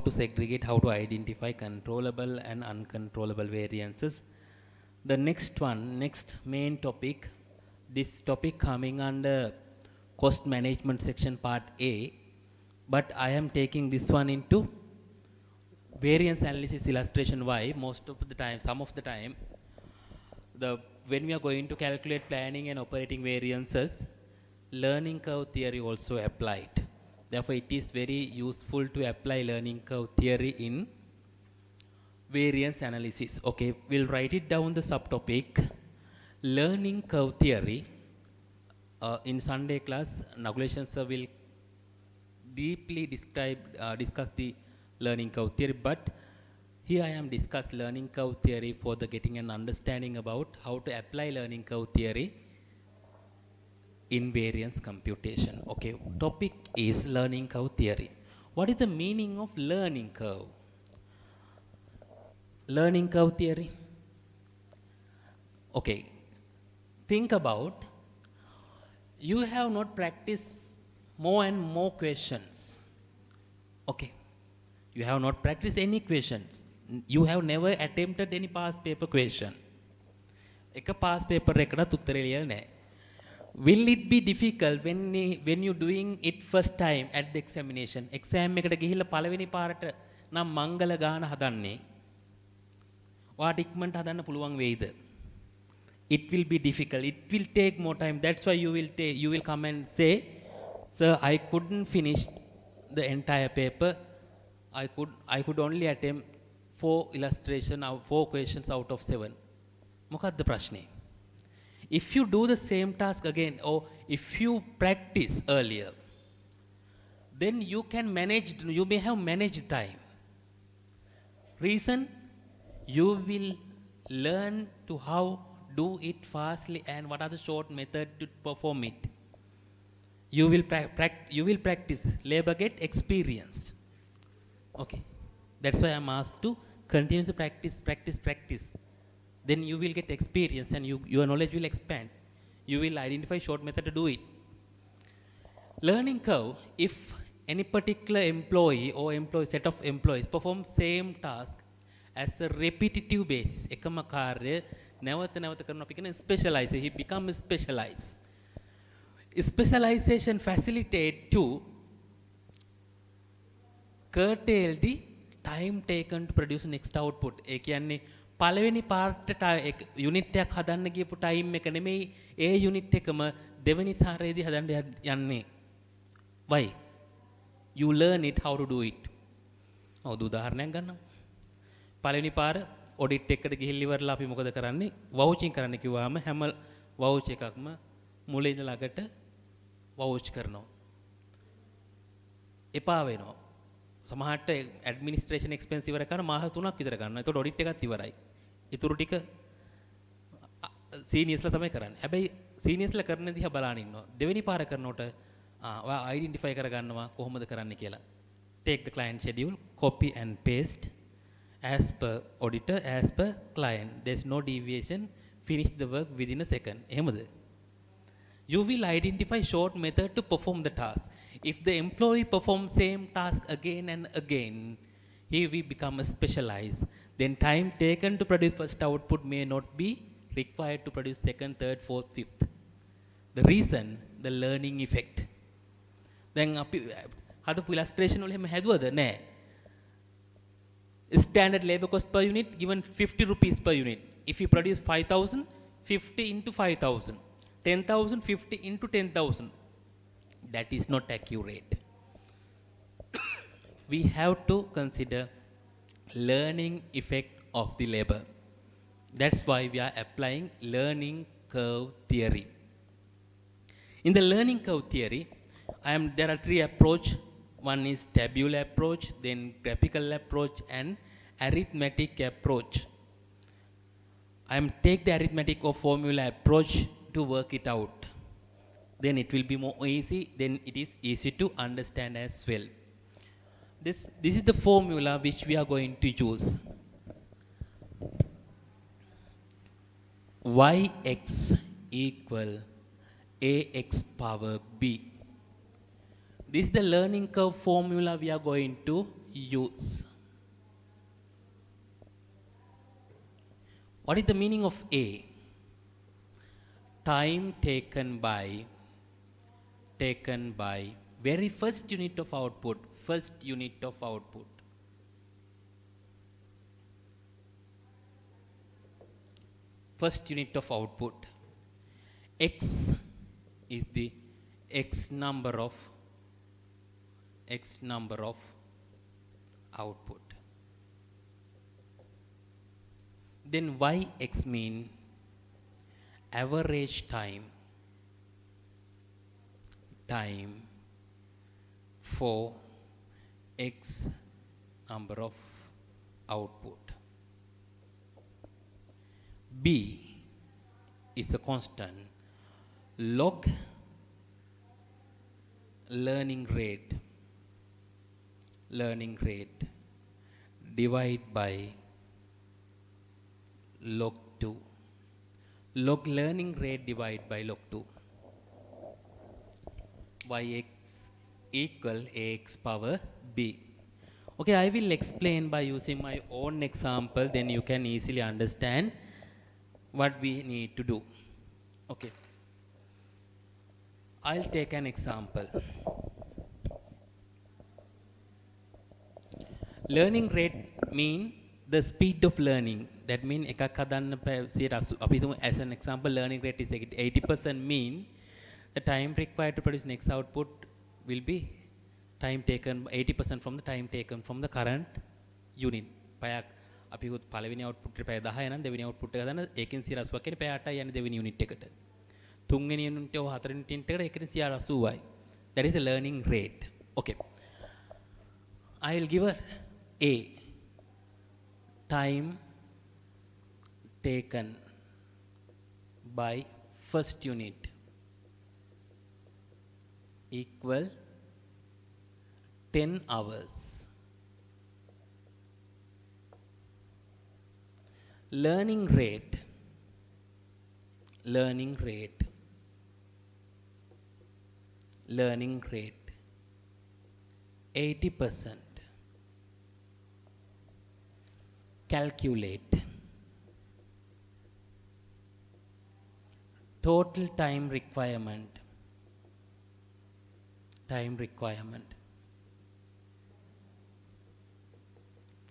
to segregate, how to identify controllable and uncontrollable variances. The next one, next main topic, this topic coming under cost management section part A, but I am taking this one into variance analysis illustration. Why? Most of the time, some of the time, when we are going to calculate planning and operating variances, learning curve theory also applied. Therefore, it is very useful to apply learning curve theory in variance analysis. Okay, we'll write it down the subtopic. Learning curve theory. In Sunday class, Naguleshan sir will deeply discuss the learning curve theory, but here I am discuss learning curve theory for the getting an understanding about how to apply learning curve theory in variance computation. Okay, topic is learning curve theory. What is the meaning of learning curve? Learning curve theory. Okay, think about, you have not practiced more and more questions. Okay, you have not practiced any questions. You have never attempted any past paper question. Eka past paper ekada uttara liyala naha. Will it be difficult when you doing it first time at the examination? Exam ekata gihilla palaweni parata nam mangala gana hadanne. What ඉක්මනට හදන්න පුළුවන් වෙයිද? It will be difficult. It will take more time. That's why you will come and say, sir, I couldn't finish the entire paper. I could only attempt 4 questions out of 7. මොකක්ද ප්‍රශ්නේ? If you do the same task again, or if you practice earlier, then you may have managed time. Reason? You will learn to how do it fastly and what are the short method to perform it. You will practice. Labor get experienced. Okay, that's why I'm asked to continue to practice. Then you will get experience and your knowledge will expand. You will identify short method to do it. Learning curve, if any particular employee or set of employees perform same task as a repetitive basis, එකම කාර්ය නැවත කරනවා අපි කියන specialize, he becomes specialized. Specialization facilitate to curtail the time taken to produce next output. ඒ කියන්නේ පළවෙනි පාර්ට්ට unit එකක් හදන්න ගියපු ටයිම් එක නෙමෙයි ඒ යුනිට් එකම දෙවෙනි සාරයේදී හදන්න යන්නේ. Why? You learn it how to do it. උදාහරණයක් ගන්නවා. පළවෙනි පාර ඔඩිට් එකකට ගිහිල්ලා ඉවරලා අපි මොකද කරන්නේ? වවුචින් කරන්න කිව්වම හැම වවුච් එකක්ම මුල ඉඳලා ළඟට වවුච් කරනවා. එපා වෙනවා. සමහරට ඇඩ්මිනිස්ට්‍රේෂන් එක්ස්පෙන්ස් ඉවර කරන මාස 3ක් විතර ගන්නවා. ඒතකොට ඔඩිට් එකත් ඉවරයි. ඊටු ටික සීනියර්ස්ලා තමයි කරන්නේ. හැබැයි සීනියර්ස්ලා කරන දිහා බලන ඉන්නවා. දෙවෙනි පාර කරනකොට ඔයා අයිඩෙන්ටිෆයි කරගන්නවා කොහොමද කරන්න කියලා. Take the client schedule, copy and paste as per auditor, as per client. There's no deviation. Finish the work within a second. එහෙමද? You will identify short method to perform the task. If the employee performs same task again and again, he will become specialized. Then time taken to produce first output may not be required to produce second, third, fourth, fifth. The reason, the learning effect. Then අපි හදපු illustration වල එහෙම හැදුවද? නෑ. Standard labor cost per unit given 50 rupees per unit. If you produce 5,000, 50 into 5,000. 10,000, 50 into 10,000. That is not accurate. We have to consider learning effect of the labor. That's why we are applying learning curve theory. In the learning curve theory, there are 3 approaches. One is tabular approach, then graphical approach, and arithmetic approach. I am take the arithmetic or formula approach to work it out. Then it will be more easy. Then it is easy to understand as well. This is the formula which we are going to use. Yx equal ax power b. This is the learning curve formula we are going to use. What is the meaning of A? Time taken by very first unit of output, first unit of output. First unit of output. X is the X number of output. Then Yx mean average time for X number of output. B is a constant. Log learning rate divide by log 2. Log learning rate divided by log 2. Yx equal ax power b. Okay, I will explain by using my own example, then you can easily understand what we need to do. Okay, I'll take an example. Learning rate mean the speed of learning. That mean එකක් හදන්න 180. අපි හිතමු as an example learning rate is 80% mean the time required to produce next output will be time taken 80% from the time taken from the current unit. පැයක් අපි හිතුවත් පළවෙනි output එක පැය 10 නම් දෙවෙනි output එක ගන්න ඒකෙන් 180ක් කියන්නේ පැය 8යි යන්නේ දෙවෙනි unit එකට. තුන්වෙනි unit එක හතරවෙනි unit එකට ඒකෙන් 180යි. That is the learning rate. Okay. I will give a time taken by first unit equal 10 hours. Learning rate 80%. Calculate total time requirement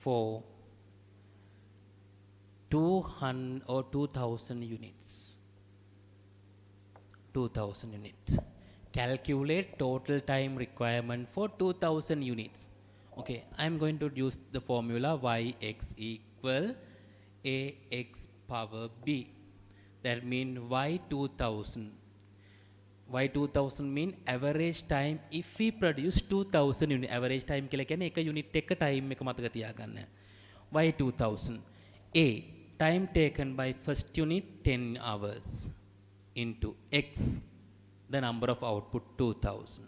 for 200 or 2000 units. Calculate total time requirement for 2000 units. Okay, I am going to use the formula Yx equal ax power b. That means Y2000 mean average time if we produce 2000 unit. Average time කියලා කියන්නේ එක unit එක time එක මතක තියාගන්න. Y2000. A time taken by first unit 10 hours into x the number of output 2000.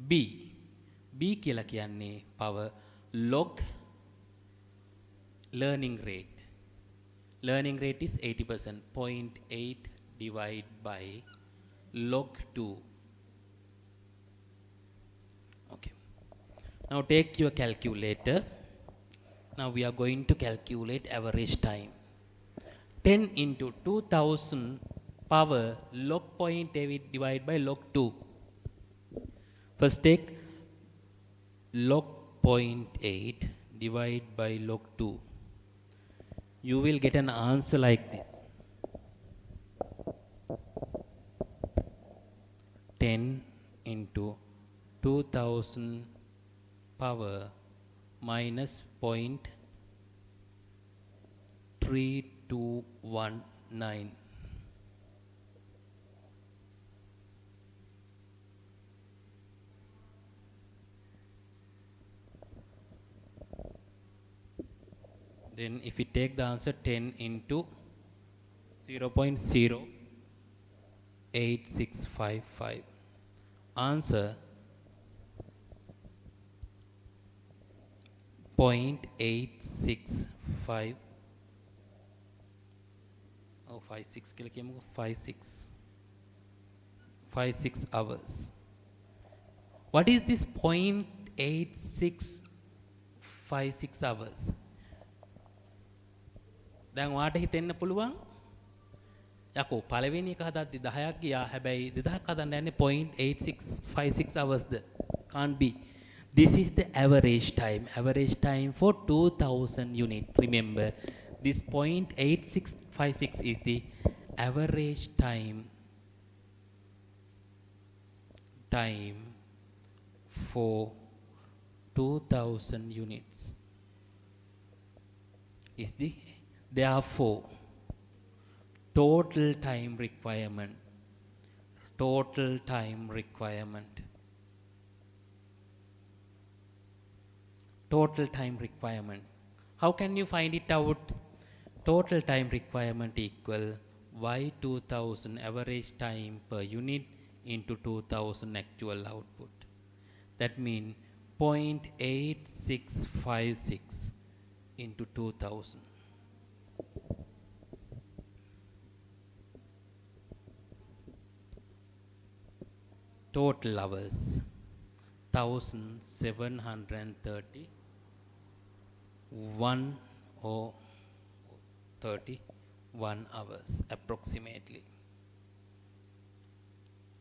B කියලා කියන්නේ power log learning rate. Learning rate is 80%. 0.8 divided by log 2. Okay. Now take your calculator. Now we are going to calculate average time. 10 into 2000 power log 0.8 divided by log 2. First take log 0.8 divided by log 2. You will get an answer like this. 10 into 2000 power minus 0.3219. Then if we take the answer 10 into 0.08655, answer 0.865 56 hours. What is this 0.8656 hours? දැන් ඔයාට හිතෙන්න පුළුවන් යකෝ පළවෙනි එක හදද්දි 10ක් ගියා හැබැයි 2000ක් හදන්න යන්නේ 0.8656 hours the can't be. This is the average time for 2000 unit. Remember this 0.8656 is the average time for 2000 units is the therefore total time requirement how can you find it out? Total time requirement equal y 2000 average time per unit into 2000 actual output. That means 0.8656 into 2000. Total hours 1731 or 31 hours approximately.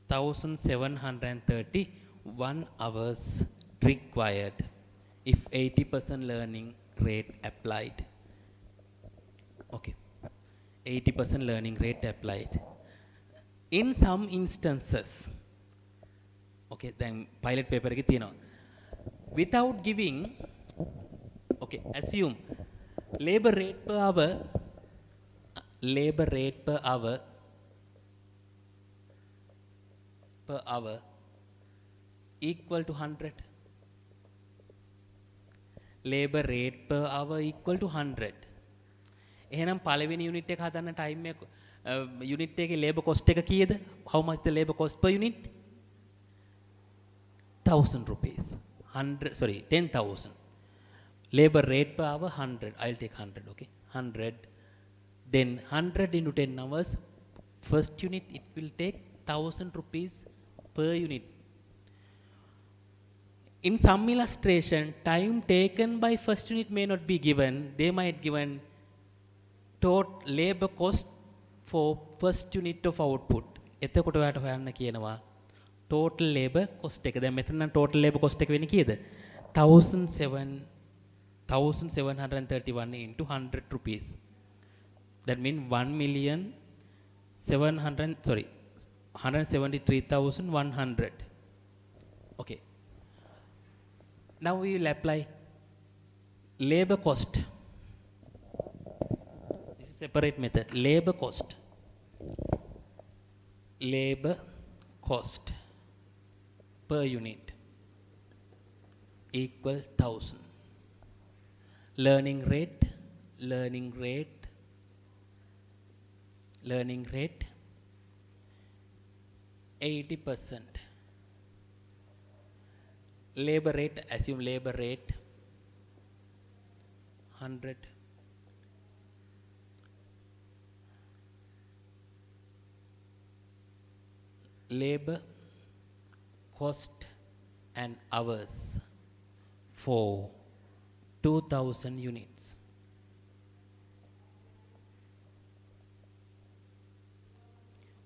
1731 hours required if 80% learning rate applied. Okay, 80% learning rate applied. In some instances, okay, then pilot paper එකේ තියෙනවා. Without giving, okay, assume labor rate per hour equal to 100. Labor rate per hour equal to 100. එහෙනම් පළවෙනි unit එක හදන්න time එක unit එකේ labor cost එක කීයද? How much the labor cost per unit? 1000 rupees. 10,000. Labor rate per hour 100. I'll take 100, okay? 100. Then 100 into 10 hours. First unit it will take 1000 rupees per unit. In some illustration, time taken by first unit may not be given. They might given total labor cost for first unit of output. එතකොට ඔයාලට හොයන්න කියනවා total labor cost එක. දැන් මෙතන නම් total labor cost එක වෙන්නේ කීයද? 1731 into 100 rupees. That means 173,100. Okay. Now we will apply labor cost. This is separate method. Labor cost per unit equal 1000. Learning rate 80%. Labor rate, assume labor rate 100. Labor cost and hours for 2000 units.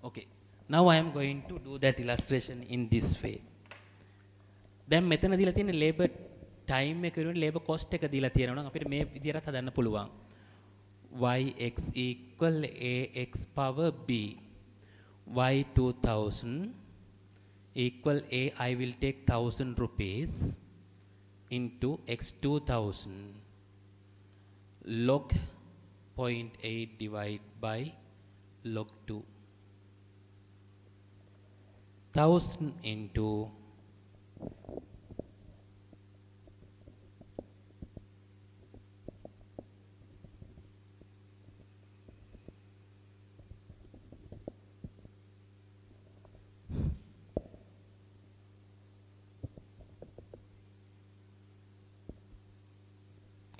Okay, now I am going to do that illustration in this way. දැන් මෙතන දීලා තියෙන labor time එක වෙනුවෙන් labor cost එක දීලා තියෙනවා නම් අපිට මේ විදිහට හදන්න පුළුවන්. yx equal ax power b. y 2000 equal a, I will take 1000 rupees into x 2000 log 0.8 divided by log 2. 1000 into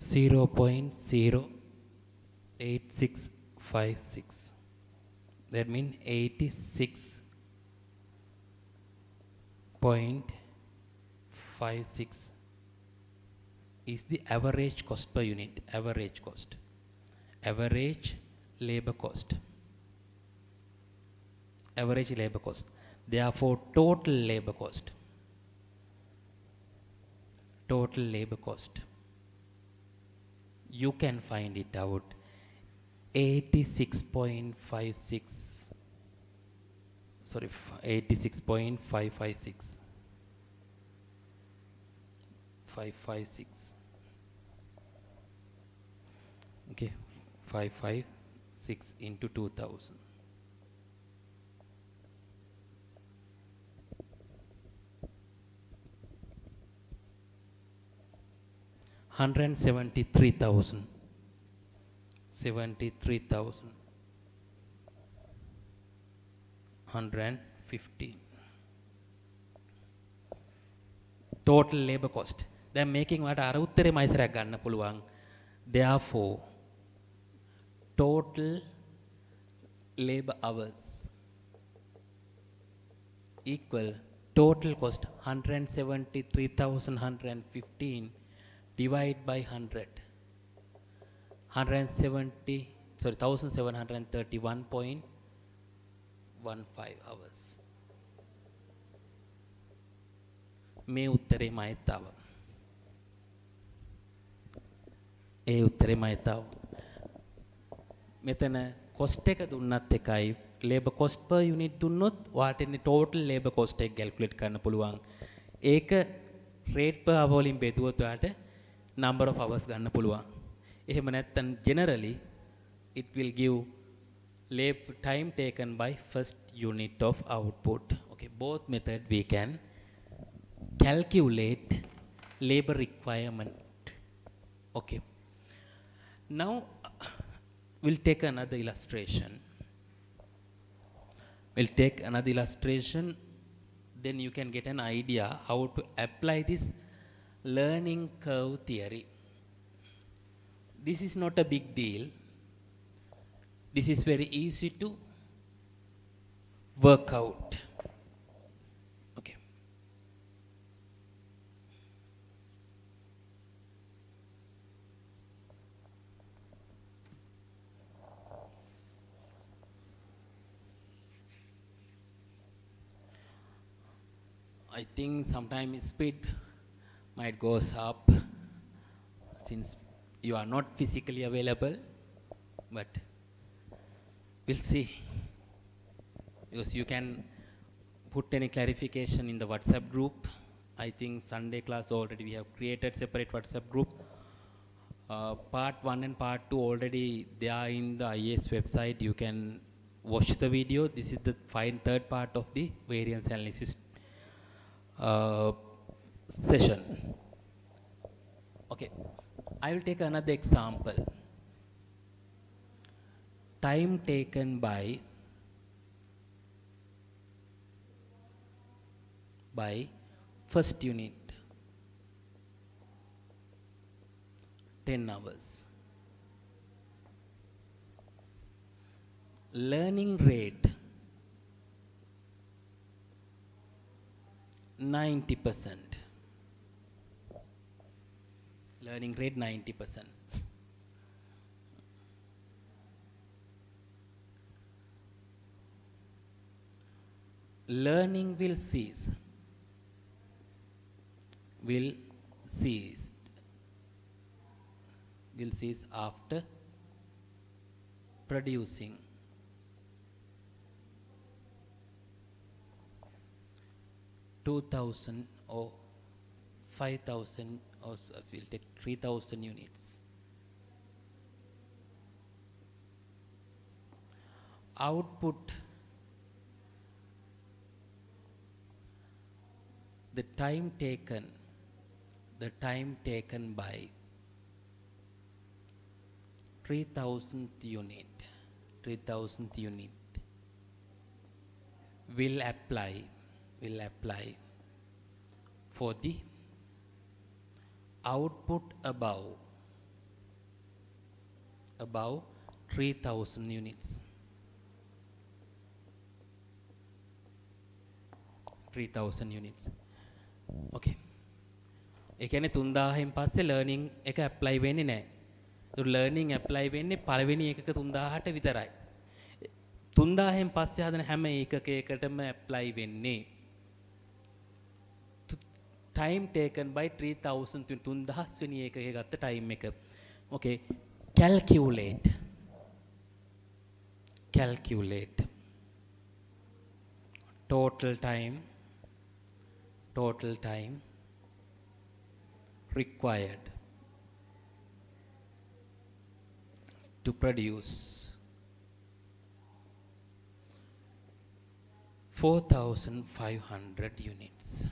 0.08656. That means 86.86 56 is the average cost per unit, average cost, average labor cost, average labor cost. Therefore, total labor cost, total labor cost, you can find it out 86.56, sorry, 86.556, 556, okay, 556 into 2000. 173,000, 73,000, 150. Total labor cost. They are making what අර උත්තරේ මයිසරයක් ගන්න පුළුවන්. Therefore, total labor hours equal total cost 173,115 divided by 100. 1731.15 hours. මේ උත්තරේ මයිත් ආවා. ඒ උත්තරේ මයිත් ආවා. මෙතන cost එක දුන්නත් එකයි labor cost per unit දුන්නොත් ඔයාට ඉන්නේ total labor cost එක calculate කරන්න පුළුවන්. ඒක rate per hour වලින් බෙදුවොත් ඔයාට number of hours ගන්න පුළුවන්. එහෙම නැත්නම් generally it will give time taken by first unit of output. Okay, both method we can calculate labor requirement. Okay, now we'll take another illustration. We'll take another illustration, then you can get an idea how to apply this learning curve theory. This is not a big deal. This is very easy to work out. Okay. I think sometimes speed might goes up since you are not physically available, but we'll see, because you can put any clarification in the WhatsApp group. I think Sunday class already we have created separate WhatsApp group. Part 1 and part 2 already they are in the IAS website. You can watch the video. This is the third part of the variance analysis session. Okay, I will take another example. Time taken by first unit 10 hours. Learning rate 90%. Learning rate 90%. Learning will cease. Will cease after producing 2,000 or 5,000 or we'll take 3,000 units. Output, the time taken by 3,000th unit will apply for the output above 3,000 units. 3,000 units. Okay. ඒ කියන්නේ 3000න් පස්සේ learning එක apply වෙන්නේ නැහැ. ඒ learning apply වෙන්නේ පළවෙනි එකක 3000ට විතරයි. 3000න් පස්සේ හදන හැම එකකයකටම ඇප්ලයි වෙන්නේ time taken by 3000 3000 වෙනි එකකේ ගත්ත ටයිම් එක. Okay, calculate total time required to produce 4500 units.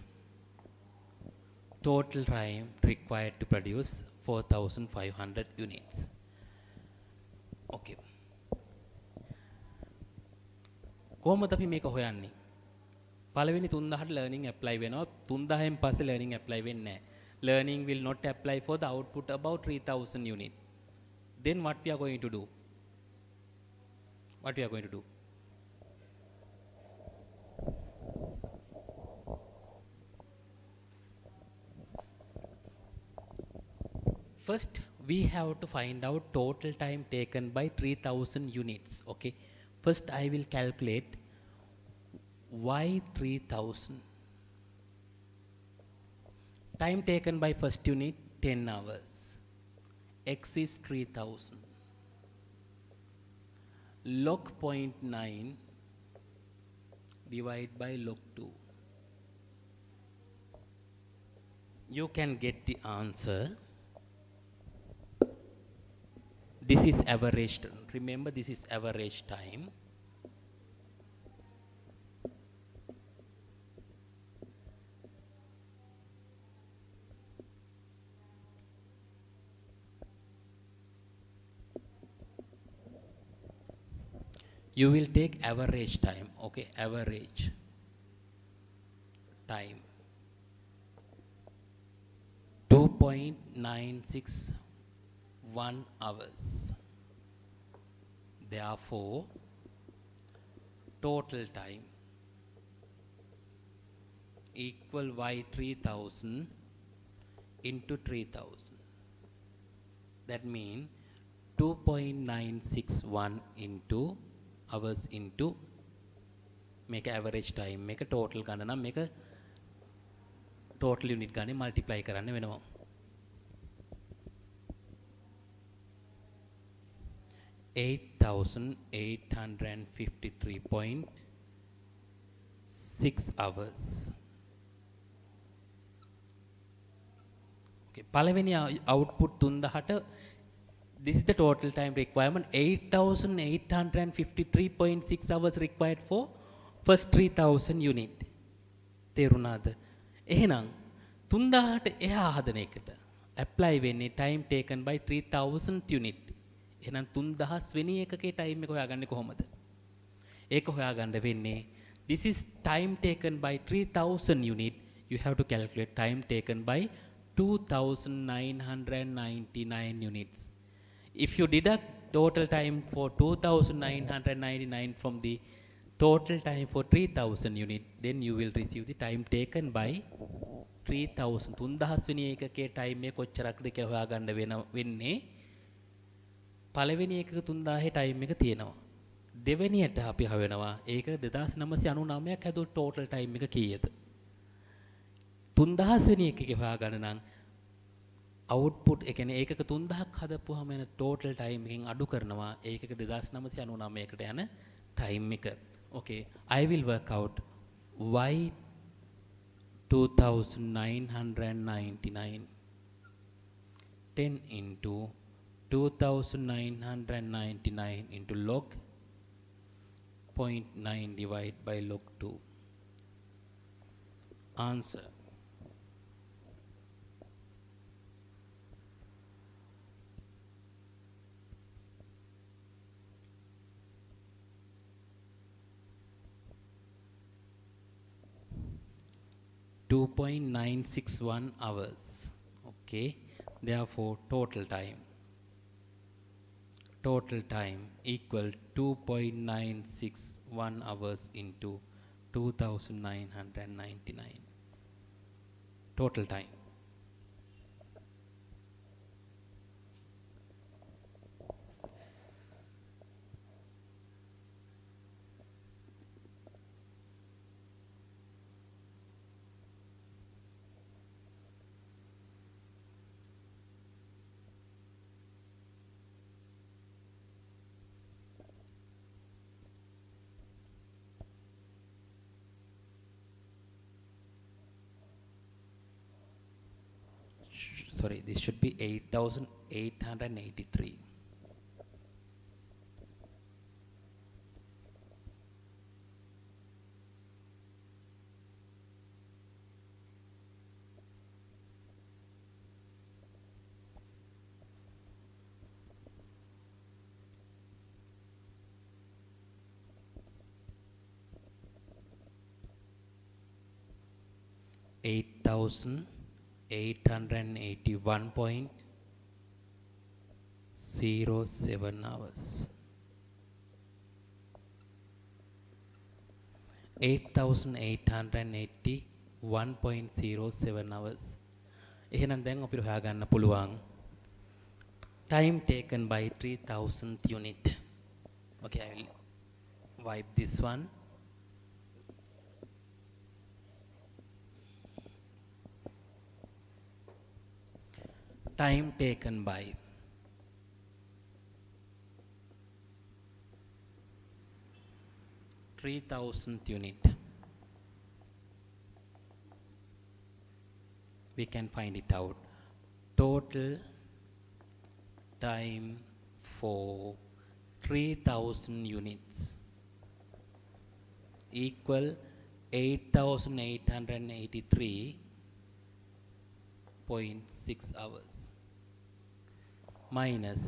Total time required to produce 4500 units. Okay. කොහොමද අපි මේක හොයන්නේ? පළවෙනි 3000ට learning apply වෙනවා. 3000න් පස්සේ learning apply වෙන්නේ නැහැ. Learning will not apply for the output about 3000 unit. Then what we are going to do? First, we have to find out total time taken by 3000 units. Okay. First, I will calculate y 3000. Time taken by first unit 10 hours. X is 3000. Log 0.9 divided by log 2. You can get the answer. This is average. Remember, this is average time. You will take average time. Okay, average time 2.961 hours. Therefore, total time equal y 3000 into 3000. That means 2.961 into hours into make average time, make a total ගණන නම් මේක total unit ගානේ multiply කරන්න වෙනවා. 8853.6 hours. Okay, පළවෙනි output 3000ට this is the total time requirement. 8853.6 hours required for first 3000 unit. තේරුණාද? එහෙනම් 3000ට එහා හදන එකට apply වෙන්නේ time taken by 3000 unit. එහෙනම් 3000 වෙනි එකකේ time එක හොයාගන්නේ කොහොමද? ඒක හොයාගන්න වෙන්නේ this is time taken by 3000 unit. You have to calculate time taken by 2999 units. If you deduct total time for 2999 from the total time for 3000 unit, then you will receive the time taken by 3000. 3000 වෙනි එකකේ time එක කොච්චරක්ද කියලා හොයාගන්න වෙන්නේ. පළවෙනි එකක 3000 time එක තියෙනවා. දෙවෙනියට අපි හවෙනවා ඒක 2999ක් හැදුව total time එක කීයද? 3000 වෙනි එකකේ හොයාගන්න නම් output එක කියන්නේ ඒකක 3000ක් හදපුවාම එන total time එකෙන් අඩු කරනවා ඒකක 2999කට යන time එක. Okay, I will work out y 2999 10 into 2999 into log 0.9 divided by log 2. Answer 2.961 hours. Okay, therefore total time equal 2.961 hours into 2999 total time. sorry, this should be 8,883. $8,881.07 hours. 8,881.07 hours. එහෙනම් දැන් අපිට හොයාගන්න පුළුවන් time taken by 3000th unit. Okay, I will wipe this one. Time taken by 3000th unit. We can find it out. Total time for 3000 units equal 8,883.6 hours minus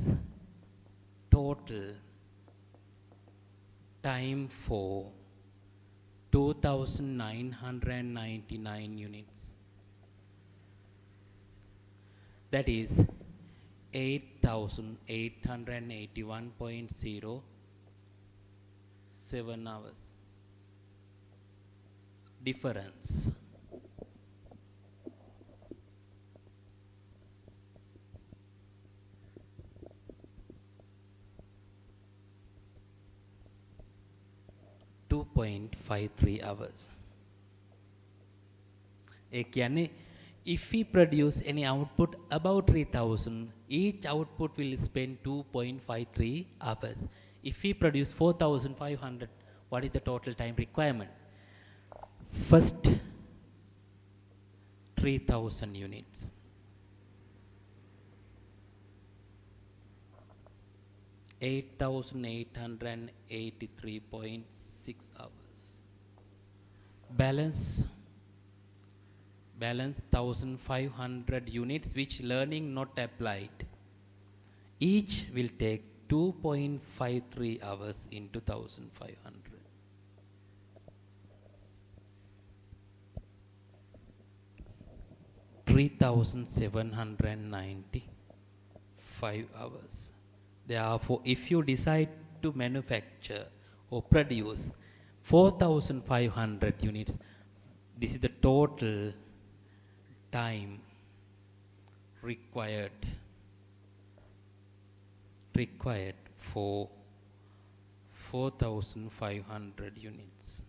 total time for 2,999 units, that is 8,881.07 hours. Difference. .53 hours. If we produce any output above 3000, each output will spend 2.53 hours. If we produce 4,500, what is the total time requirement? First 3000 units. 8,883.6 hours. Balance 1,500 units which learning not applied. Each will take 2.53 hours into 1,500. 3,795 hours. Therefore, if you decide to manufacture or produce 4,500 units, this is the total time required for 4,500 units.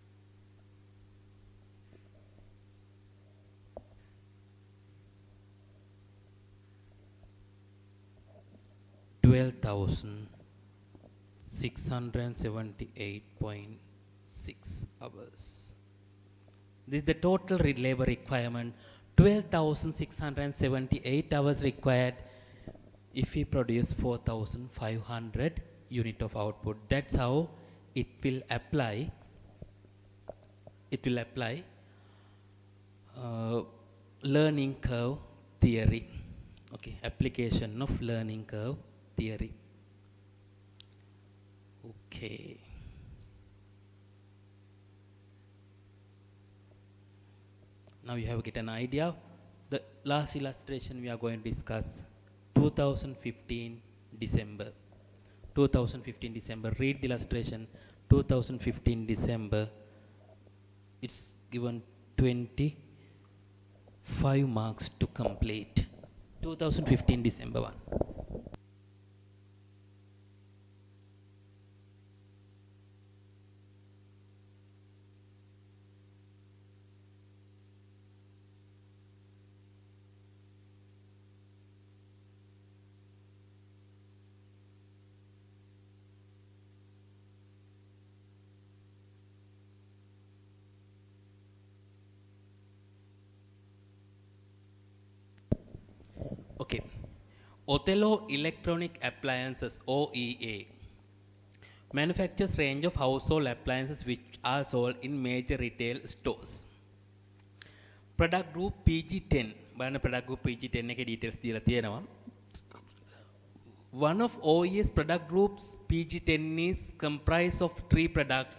$12,678.6 hours. This is the total labor requirement. 12,678 hours required if we produce 4,500 unit of output. That's how it will apply. It will apply learning curve theory. Okay, application of learning curve theory. Okay. Now you have get an idea. The last illustration we are going to discuss 2015 December. 2015 December. Read the illustration. 2015 December. It's given 25 marks to complete. 2015 December 1. Okay. Othello Electronic Appliances OEA manufactures range of household appliances which are sold in major retail stores. Product group PG10 බලන්න product group PG10 එකේ details දීලා තියෙනවා. One of OEA's product groups PG10 is comprised of three products,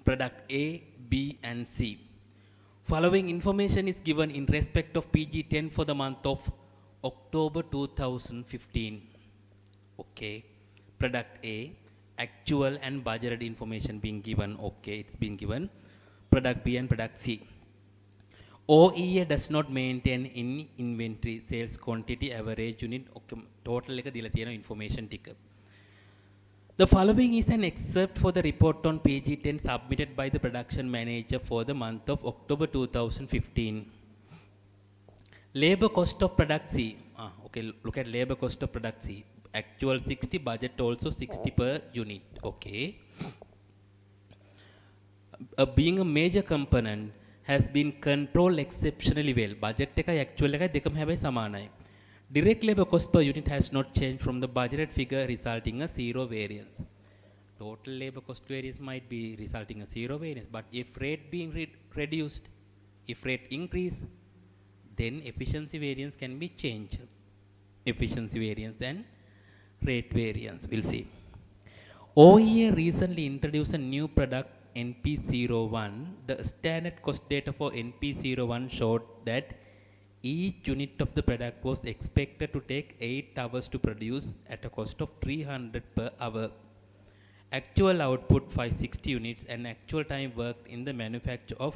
product A, B and C. Following information is given in respect of PG10 for the month of October 2015. Okay. Product A, actual and budgeted information being given. Okay, it's been given. Product B and product C. OEA does not maintain any inventory, sales quantity, average unit, okay, total එක දීලා තියෙන information ටික. The following is an excerpt for the report on PG10 submitted by the production manager for the month of October 2015. Labor cost of product C. Okay, look at labor cost of product C. Actual 60, budget also 60 per unit. Okay. Being a major component has been controlled exceptionally well. Budget එකයි actual එකයි දෙකම හැබැයි සමානයි. Direct labor cost per unit has not changed from the budgeted figure, resulting a zero variance. Total labor cost variance might be resulting a zero variance, but if rate being reduced, if rate increase, then efficiency variance can be changed. Efficiency variance and rate variance, we'll see. OEA recently introduced a new product, NP01. The standard cost data for NP01 showed that each unit of the product was expected to take 8 hours to produce at a cost of 300 per hour. Actual output 560 units and actual time worked in the manufacture of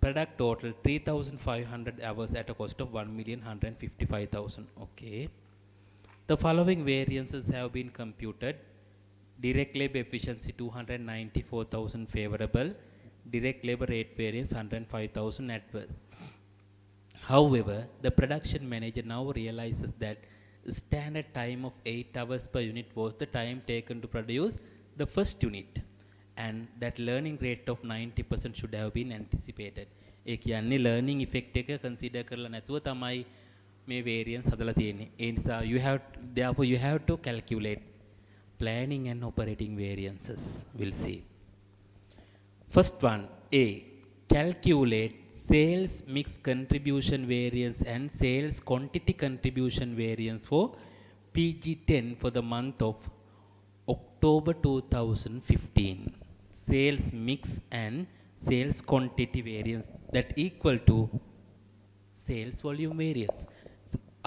product total 3,500 hours at a cost of 1,155,000. Okay. The following variances have been computed. Direct labor efficiency 294,000 favorable. Direct labor rate variance 105,000 adverse. However, the production manager now realizes that standard time of 8 hours per unit was the time taken to produce the first unit, and that learning rate of 90% should have been anticipated. ඒ කියන්නේ learning effect එක consider කරලා නැතුව තමයි මේ variance හදලා තියෙන්නේ. ඒ නිසා therefore you have to calculate planning and operating variances. We'll see. First one, A, calculate sales mix contribution variance and sales quantity contribution variance for PG10 for the month of October 2015. Sales mix and sales quantity variance that equal to sales volume variance.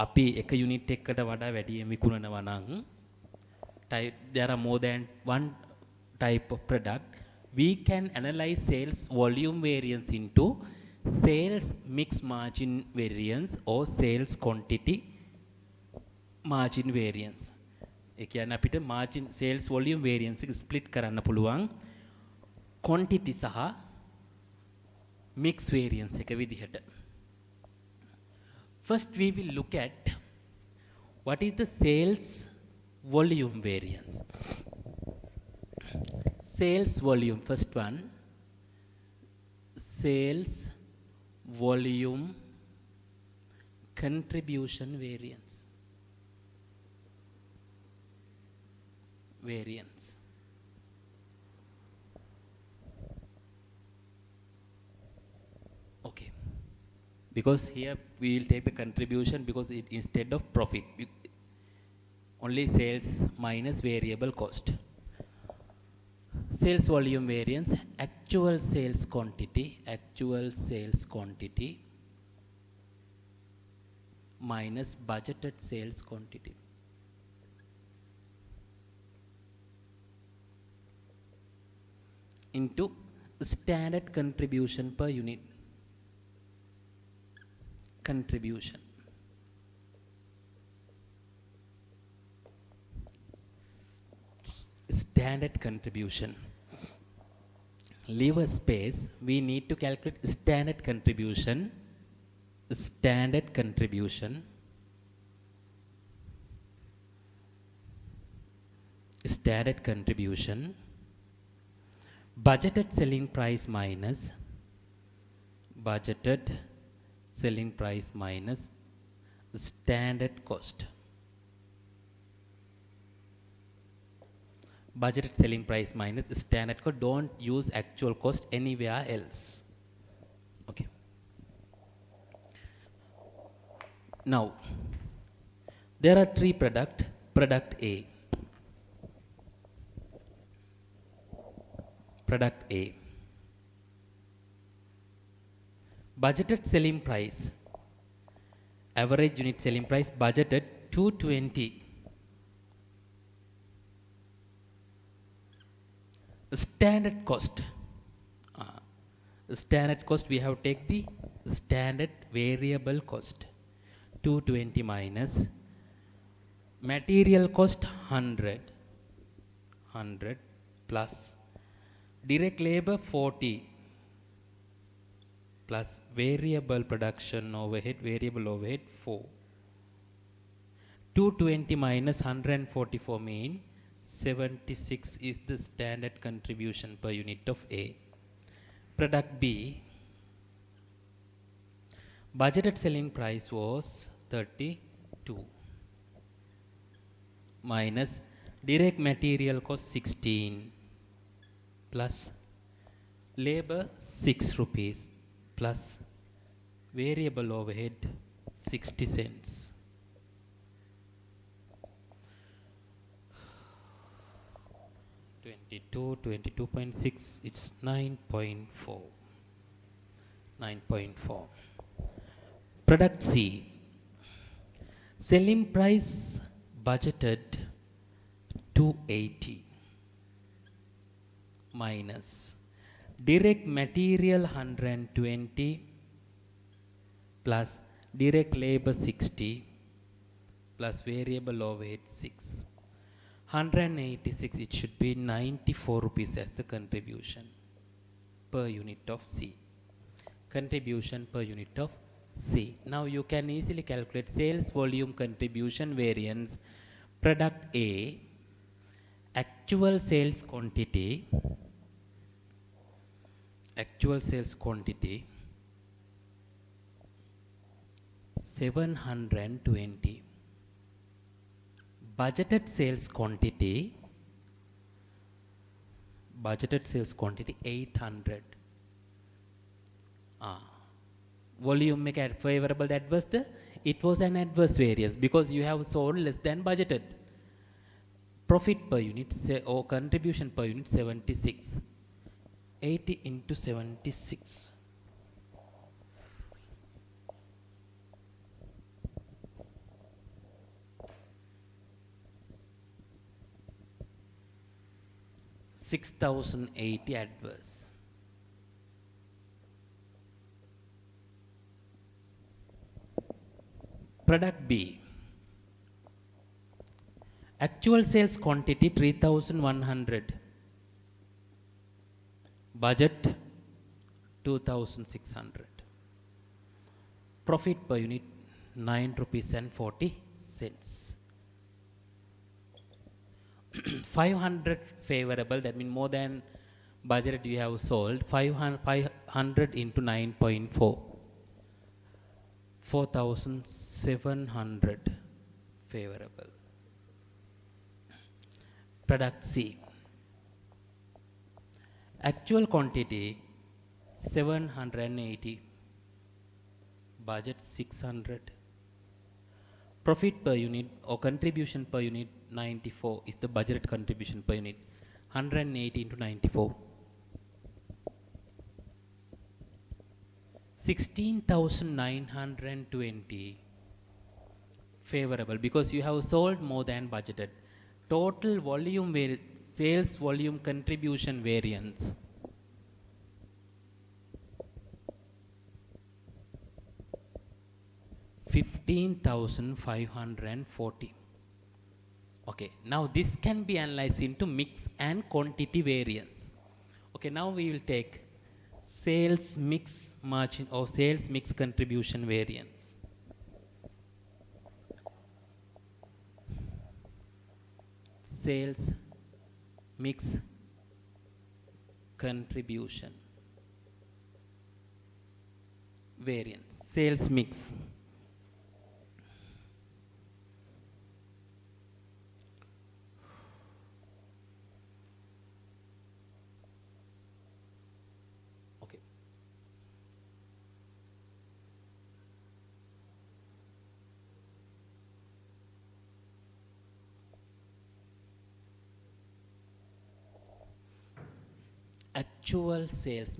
අපි එක unit එකකට වඩා වැඩියෙන් විකුණනවා නම් there are more than one type of product, we can analyze sales volume variance into sales mix margin variance or sales quantity margin variance. ඒ කියන්නේ අපිට margin sales volume variance එක split කරන්න පුළුවන් quantity සහ mix variance එක විදිහට. First we will look at what is the sales volume variance. Sales volume, first one, sales volume contribution variance. Okay, because here we will take the contribution because it instead of profit, only sales minus variable cost. Sales volume variance, actual sales quantity minus budgeted sales quantity. Into standard contribution per unit. Contribution. Standard contribution. Leave a space. We need to calculate standard contribution. Standard contribution. Standard contribution. Budgeted selling price minus budgeted selling price minus standard cost. Budgeted selling price minus standard cost. Don't use actual cost anywhere else. Okay. Now, there are three products. Product A. Product A. Budgeted selling price. Average unit selling price budgeted 220. Standard cost. Standard cost, we have take the standard variable cost. 220 minus material cost 100 plus direct labor 40 plus variable production overhead, variable overhead 4. 220 minus 144 mean 76 is the standard contribution per unit of A. Product B, budgeted selling price was 32 minus direct material cost 16 plus labor 6 rupees plus variable overhead 60 cents. 22.6, it's 9.4. 9.4. Product C, selling price budgeted 280 minus direct material 120 plus direct labor 60 plus variable overhead 6. 186, it should be 94 rupees as the contribution per unit of C. Contribution per unit of C. Now you can easily calculate sales volume contribution variance. Product A, actual sales quantity 720, budgeted sales quantity 800. Volume make favorable, that was it was an adverse variance because you have sold less than budgeted. Profit per unit or contribution per unit 76. 80 into 76. $6,080 adverse. Product B, actual sales quantity 3,100, budget 2,600, profit per unit 9 rupees and 40 cents. 500 favorable, that means more than budget you have sold. 500 into 9.4, 4,700 favorable. Product C, actual quantity 780, budget 600, profit per unit or contribution per unit 94 is the budgeted contribution per unit. 180 into 94, 16,920 favorable because you have sold more than budgeted. Total volume sales volume contribution variance 15,540. Okay, now this can be analyzed into mix and quantity variance. Okay, now we will take sales mix margin or sales mix contribution variance. Sales mix contribution variance. Sales mix. actual sales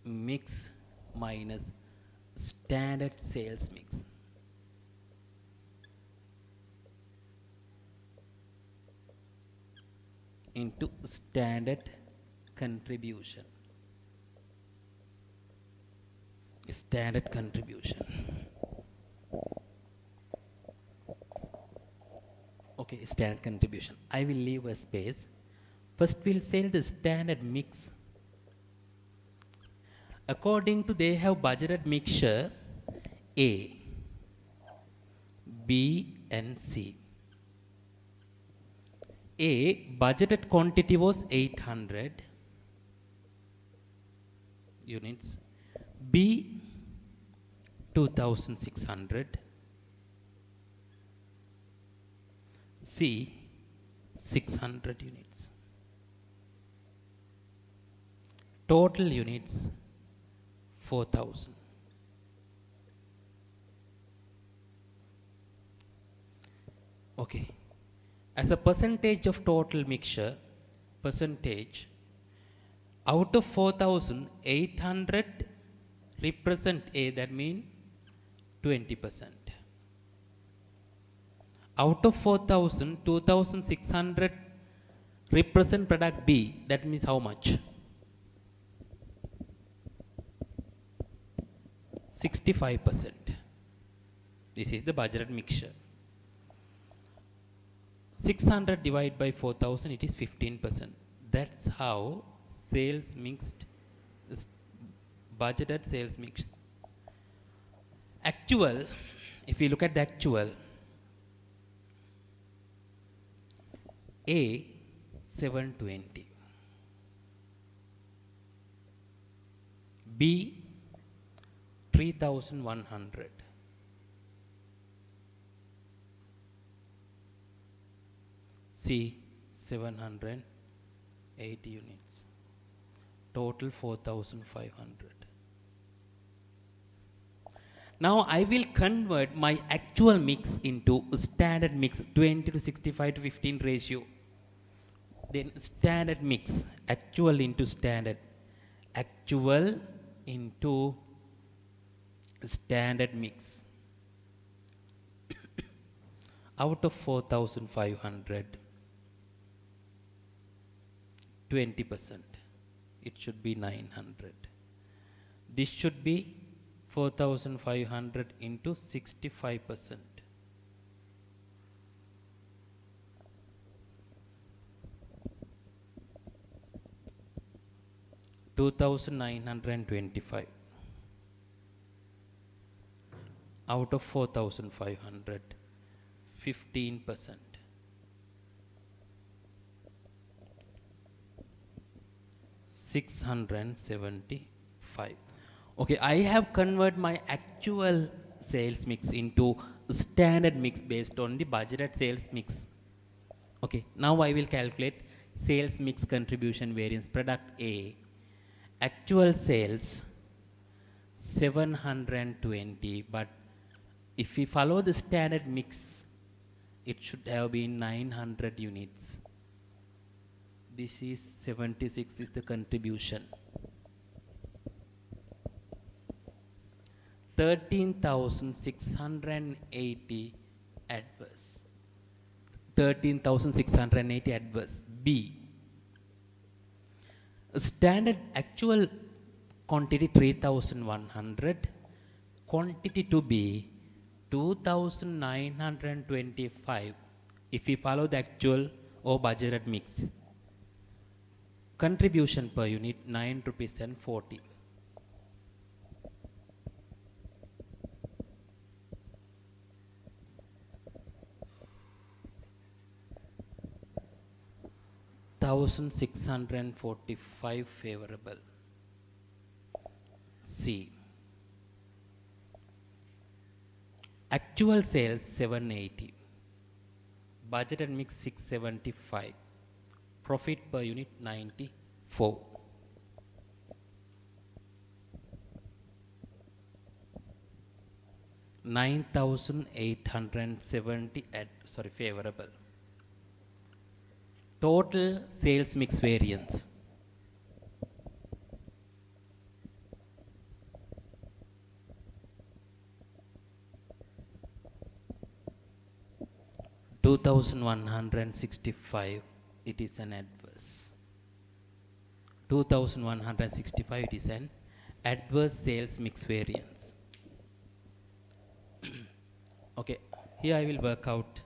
mix minus standard sales mix. Into standard contribution. Standard contribution. Okay, standard contribution. I will leave a space. First, we'll say the standard mix. According to they have budgeted mixture A, B, and C. A budgeted quantity was 800 units. B 2600. C 600 units. Total units 4000. Okay. As a percentage of total mixture, percentage, out of 4,000, 800 represent A, that means 20%. Out of 4,000, 2,600 represent product B, that means how much? 65%. This is the budgeted mixture. 600 divided by 4,000, it is 15%. That's how sales mixed, budgeted sales mix. Actual, if we look at the actual, A 720, B 3100, C 780 units, total 4500. Now I will convert my actual mix into standard mix, 20 to 65 to 15 ratio. Then standard mix, actual into standard, actual into standard mix. Out of 4500, 20%, it should be 900. This should be 4500 into 65%. $2,925 out of 4,500, 15%. 675. Okay, I have converted my actual sales mix into standard mix based on the budgeted sales mix. Okay, now I will calculate sales mix contribution variance. Product A, actual sales 720, but if we follow the standard mix, it should have been 900 units. This is 76 is the contribution. 13,680 adverse. 13,680 adverse. B. Standard actual quantity 3,100. Quantity to be 2,925 if we follow the actual or budgeted mix. Contribution per unit 9 rupees and 40. $1,645 favorable. C. Actual sales 780. Budgeted mix 675. Profit per unit 94. $9,870 favorable. Total sales mix variance. $2,165, it is an adverse. 2,165, it is an adverse sales mix variance. Okay, here I will work out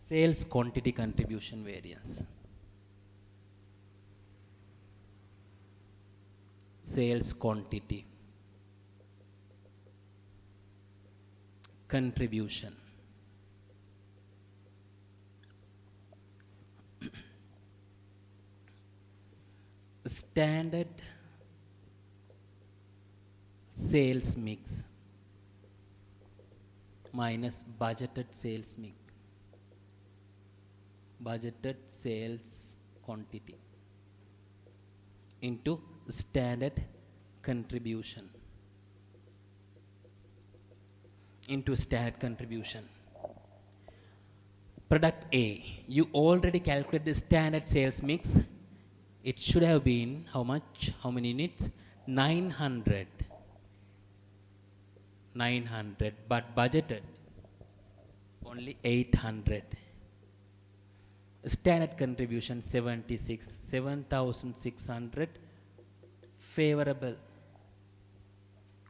sales quantity contribution variance. Sales quantity contribution. Standard sales mix minus budgeted sales mix. Budgeted sales quantity into standard contribution. Into standard contribution. Product A, you already calculated the standard sales mix. It should have been how much? How many units? 900. 900, but budgeted only 800. Standard contribution 76, 7,600 favorable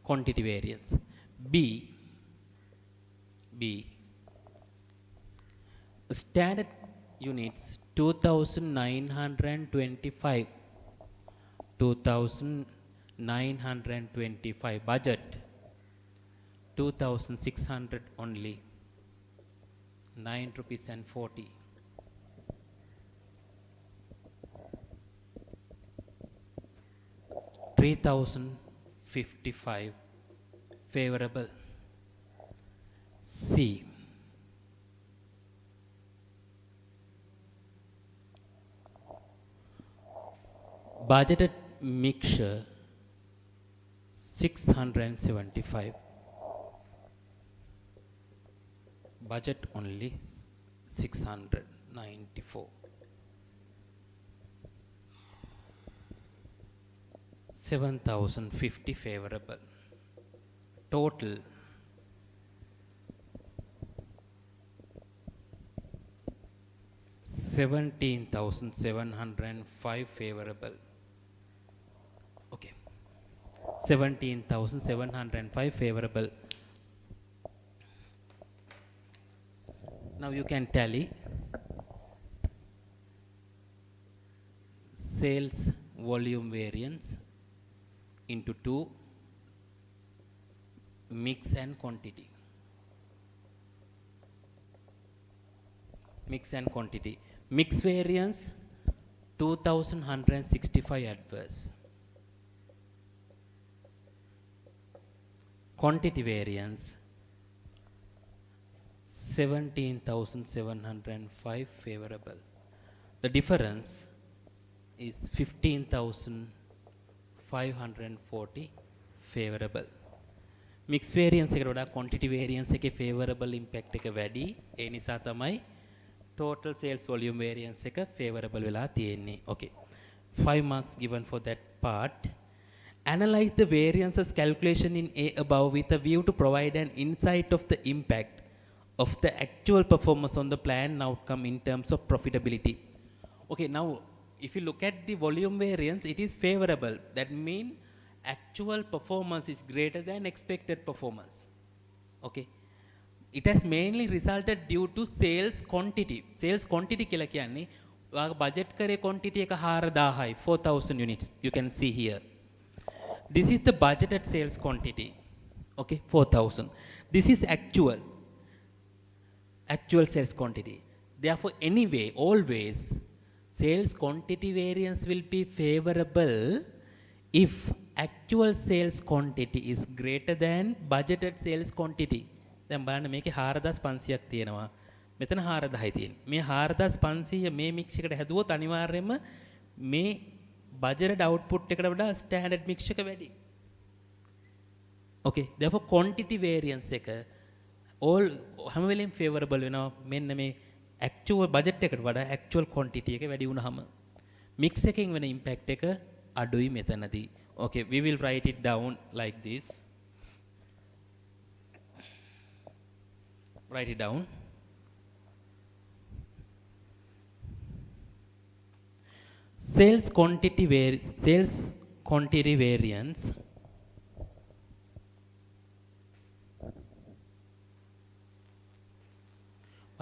quantity variance. B, standard units 2,925, 2,925, budget 2,600 only, 9 rupees and 40. $3,055 favorable. C, budgeted mixture 675, budget only 694. 7,050 favorable. Total 17,705 favorable. Okay, 17,705 favorable. Now you can tally sales volume variance into 2, mix and quantity. Mix and quantity. Mix variance 2,165 adverse. Quantity variance 17,705 favorable. The difference is 15,540 favorable. Mix variance එකට වඩා quantity variance එකේ favorable impact එක වැඩි. ඒ නිසා තමයි total sales volume variance එක favorable වෙලා තියෙන්නේ. Okay. 5 marks given for that part. Analyze the variances calculation in A above with a view to provide an insight of the impact of the actual performance on the planned outcome in terms of profitability. Okay, now if you look at the volume variance, it is favorable. That means actual performance is greater than expected performance. Okay, it has mainly resulted due to sales quantity. Sales quantity කියලා කියන්නේ ඔයාගේ budget කරේ quantity එක 4000යි, 4000 units. You can see here. This is the budgeted sales quantity. Okay, 4000. This is actual sales quantity. Therefore, anyway, always sales quantity variance will be favorable if actual sales quantity is greater than budgeted sales quantity. දැන් බලන්න මේකේ 4500ක් තියෙනවා. මෙතන 4000යි තියෙන්නේ. මේ 4500 මේ mix එකට හැදුවොත් අනිවාර්යයෙන්ම මේ budgeted output එකට වඩා standard mix එක වැඩි. Okay, therefore quantity variance එක all හැම වෙලෙම favorable වෙනවා මෙන්න මේ actual budget එකට වඩා actual quantity එක වැඩි වුණාම mix එකකින් වෙන impact එක අඩුයි මෙතනදී. Okay, we will write it down like this. Write it down. Sales quantity variance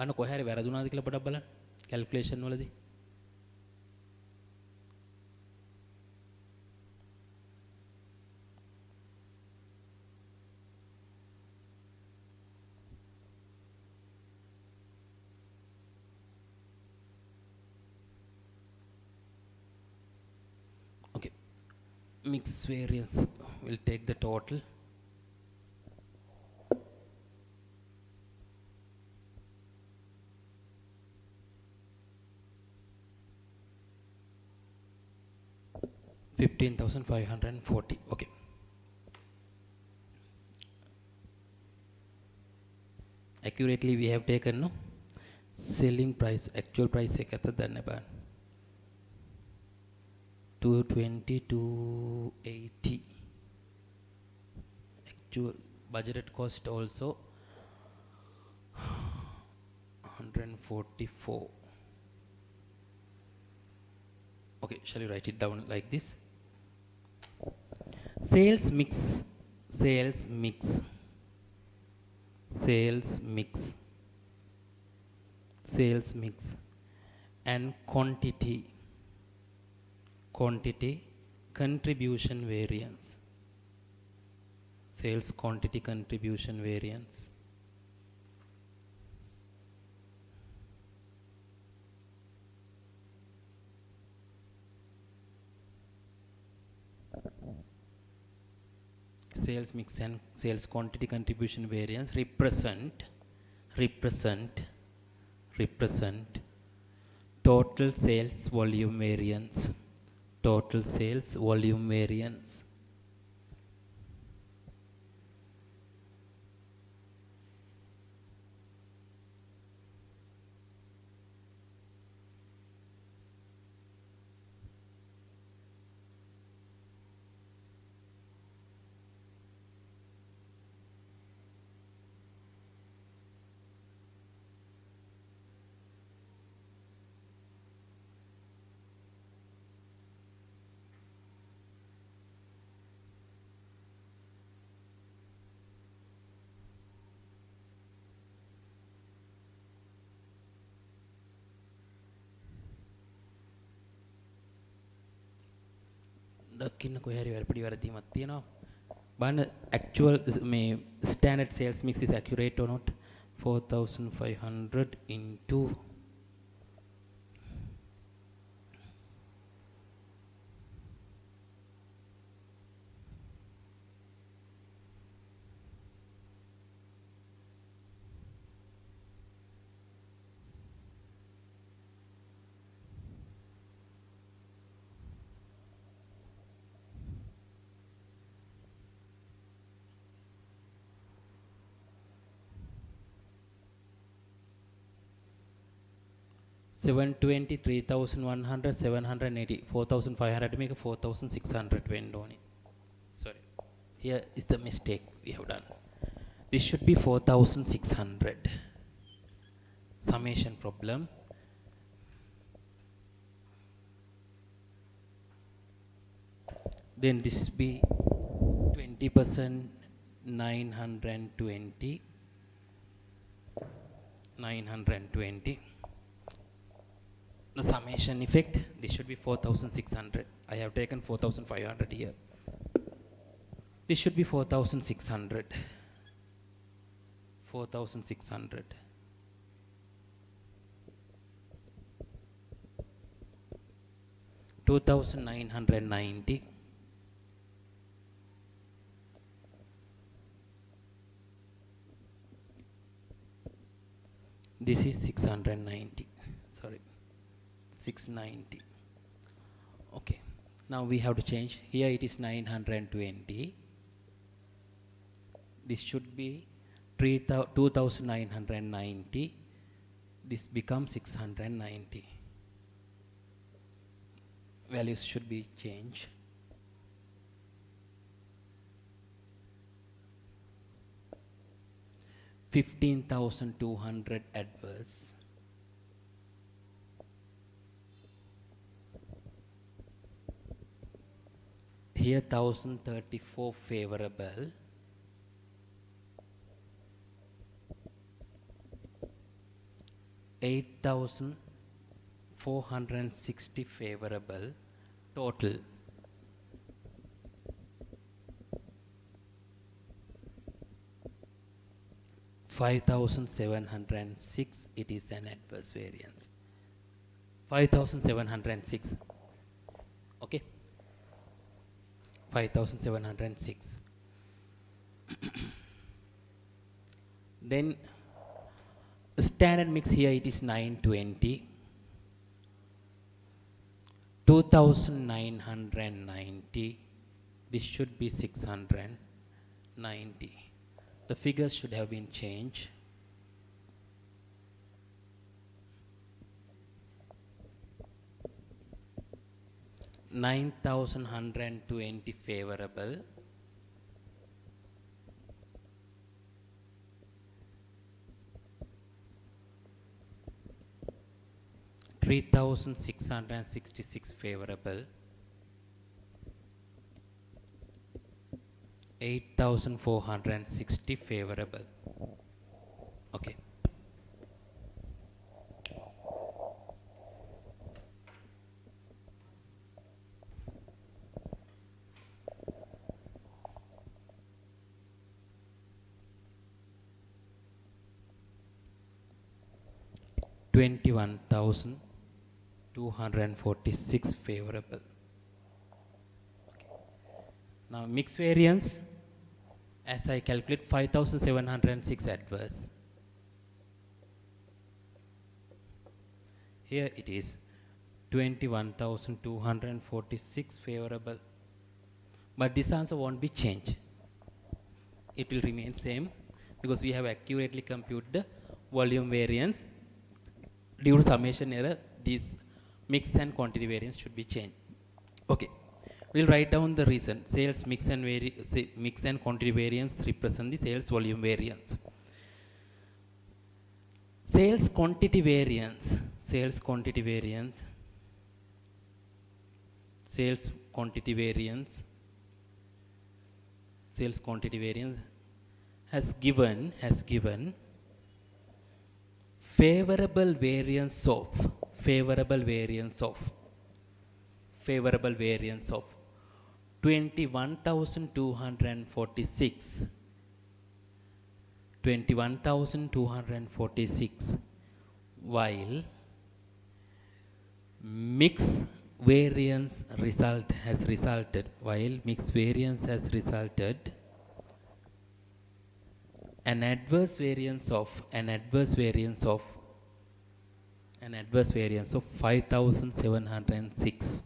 අන්න කොහේ හරි වැරදුනාද කියලා පොඩ්ඩක් බලන්න කැල්කියුලේෂන් වලදී. Okay, mix variance will take the total. $15,540. Okay. Accurately we have taken no selling price actual price එක ඇත්ත දන්න බෑ 220 280 actual budgeted cost also 144. Okay, shall we write it down like this? Sales mix and quantity contribution variance. Sales quantity contribution variance. Sales mix and sales quantity contribution variance represent total sales volume variance. දකින්න කොහේ හරි වැරදි වැරදීමක් තියෙනවා බලන්න actual මේ standard sales mix is accurate or not 4500 into 720 3100 780 4500 make 4600 went on it. Sorry, here is the mistake we have done. This should be 4600 summation problem. Then this be 20% 920 the summation effect. This should be 4600. I have taken 4500 here. This should be 4600 2990 this is 690 sorry 690. Okay, now we have to change. Here it is 920. This should be 2990, this becomes 690. Values should be changed. $15,200 adverse. Here 1034 favorable. $8,460 favorable total. $5,706, it is an adverse variance. 5,706. Okay. 5,706. Then standard mix here it is 920. 2,990. This should be 690. The figures should have been changed. $9,120 favorable. $3,666 favorable. 8,460 favorable. Okay. $21,246 favorable. Okay. Now mix variance, as I calculate 5,706 adverse. Here it is 21,246 favorable. But this answer won't be changed. It will remain same because we have accurately computed the volume variance. Due to summation error, these mix and quantity variance should be changed. Okay. We'll write down the reason. Sales mix and quantity variance represent the sales volume variance. Sales quantity variance has given favorable variance of 21,246, while mix variance has resulted an adverse variance of 5,706.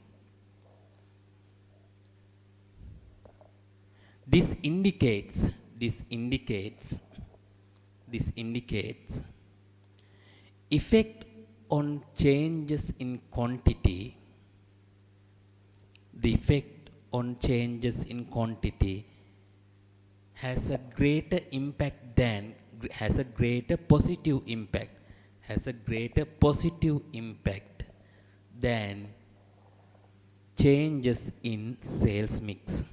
This indicates effect on changes in quantity. The effect on changes in quantity has a greater positive impact than changes in sales mix.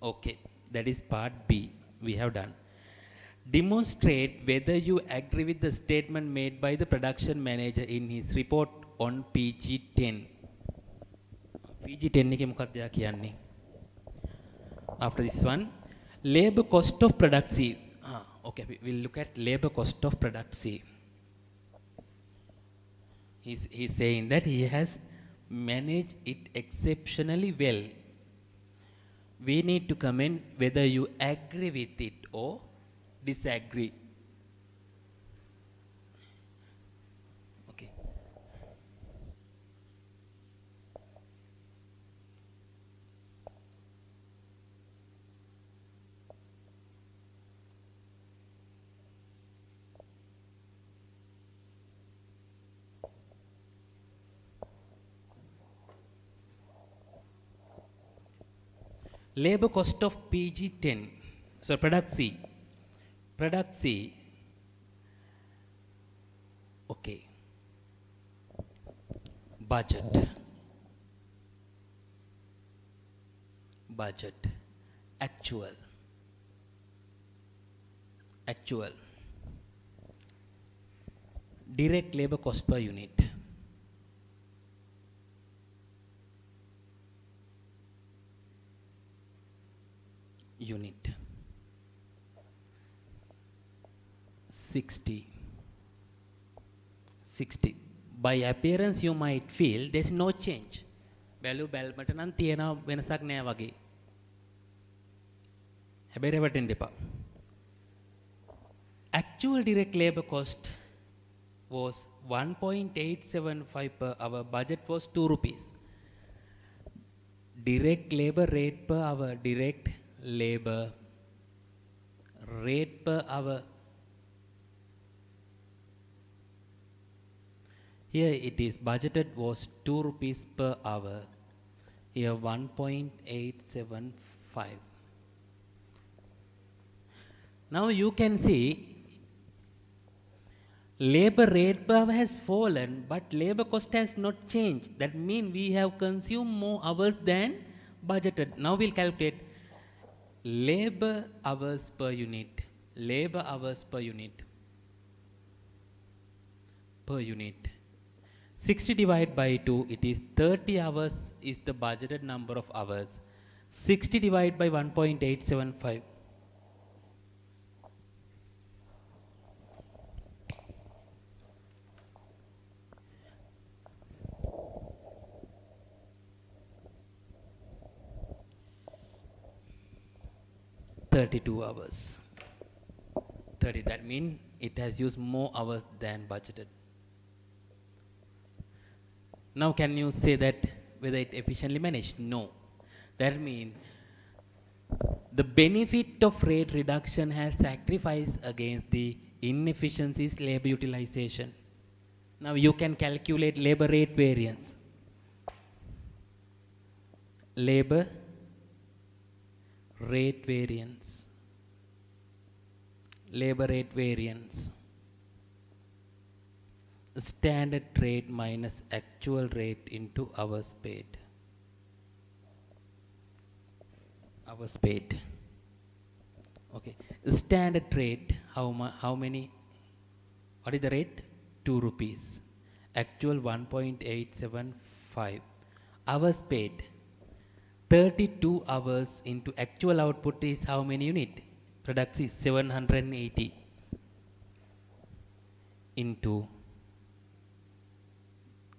Okay, that is part B. We have done. Demonstrate whether you agree with the statement made by the production manager in his report on PG10. PG10 එක මොකක්ද යා කියන්නේ? After this one, labor cost of product C. Okay, we'll look at labor cost of product C. He's saying that he has managed it exceptionally well. We need to comment whether you agree with it or disagree. Okay. Labor cost of PG10, so product C. Product C, okay. Budget. Budget. Actual. Actual. Direct labor cost per unit. Unit. 60. 60. By appearance you might feel there's no change. Value බැලමට නම් තියෙන වෙනසක් නෑ වගේ. හැබැයි රැවටෙන්න එපා. Actual direct labor cost was 1.875 per hour. Budget was 2 rupees. Direct labor rate per hour. Direct labor rate per hour. Here it is budgeted was 2 rupees per hour. Here 1.875. Now you can see labor rate per hour has fallen, but labor cost has not changed. That means we have consumed more hours than budgeted. Now we'll calculate labor hours per unit. Labor hours per unit. Per unit. 60 divided by 2, it is 30 hours is the budgeted number of hours. 60 divided by 1.875. $32. 30, that means it has used more hours than budgeted. Now can you say that whether it efficiently managed? No. That means the benefit of rate reduction has sacrificed against the inefficiencies labor utilization. Now you can calculate labor rate variance. Labor rate variance. Labor rate variance. Standard rate minus actual rate into hours paid. Hours paid. Okay. Standard rate, how many? What is the rate? 2 rupees. Actual 1.875. Hours paid. 32 hours into actual output is how many unit? Product is 780 into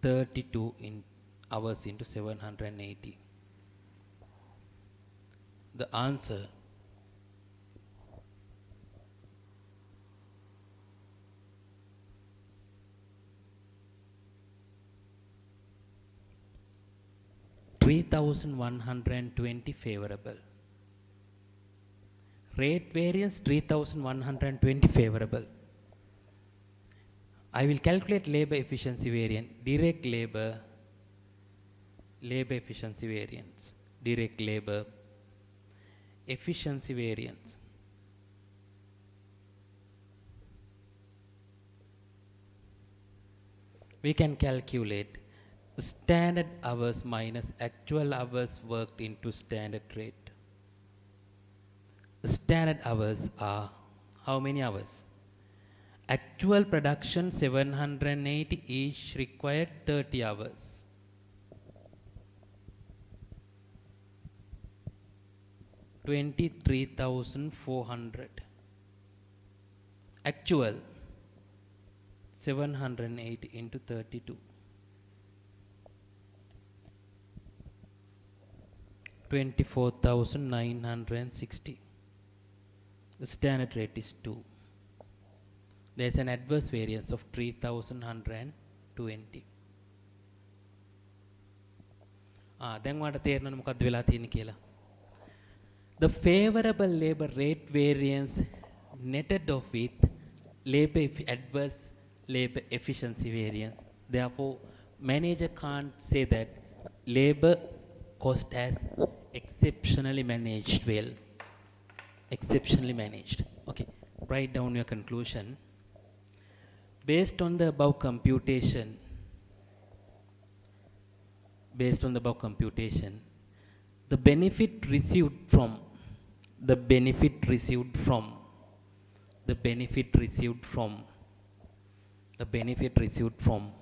32 hours into 780. The answer $3,120 favorable. Rate variance $3,120 favorable. I will calculate labor efficiency variance. Direct labor efficiency variance. Direct labor efficiency variance. We can calculate standard hours minus actual hours worked into standard rate. Standard hours are how many hours? Actual production 780, each required 30 hours. $23,400. Actual 780 into 32. 24,960. The standard rate is 2. There is an adverse variance of 3,120. දැන් ඔයාලට තේරෙනවද මොකක්ද වෙලා තියෙන්නේ කියලා? The favorable labor rate variance netted off with adverse labor efficiency variance. Therefore, manager can't say that labor cost has Exceptionally managed well. Exceptionally managed. Okay, write down your conclusion. Based on the above computation, based on the above computation, the benefit received from, the benefit received from, the benefit received from, the benefit received from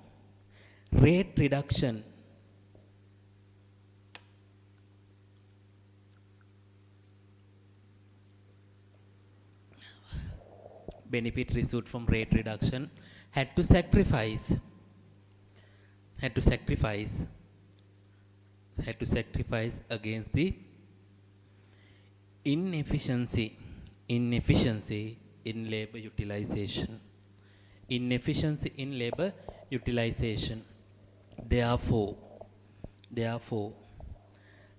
rate reduction, benefit received from rate reduction had to sacrifice, had to sacrifice, had to sacrifice against the inefficiency, inefficiency in labor utilization, inefficiency in labor utilization. Therefore, therefore,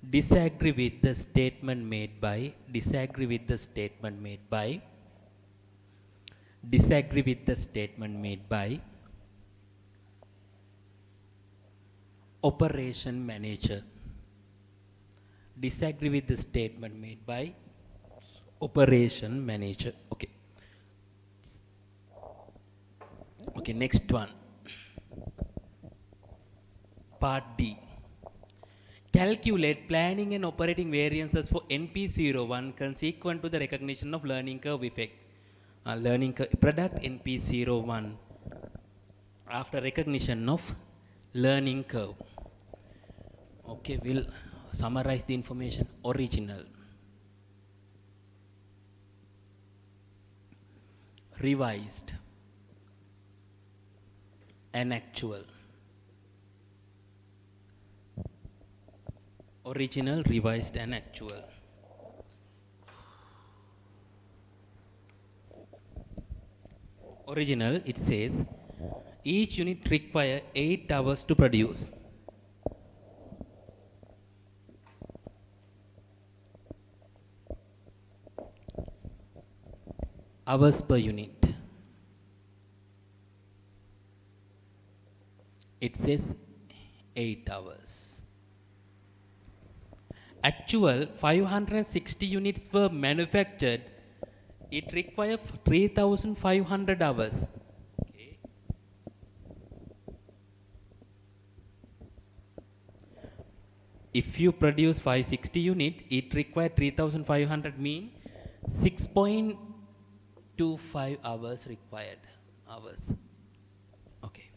disagree with the statement made by, disagree with the statement made by, disagree with the statement made by operation manager. Disagree with the statement made by operation manager. Okay. Okay, next one. Part D. Calculate planning and operating variances for NP01 consequent to the recognition of learning curve effect. Learning curve product NP01 after recognition of learning curve. Okay, we'll summarize the information. Original, revised, and actual. Original, revised, and actual. Original, it says each unit require 8 hours to produce. Hours per unit. It says 8 hours. Actual 560 units were manufactured. It requires 3,500 hours. Okay. If you produce 560 units, it requires 3,500 mean 6.25 hours required. Hours. Okay.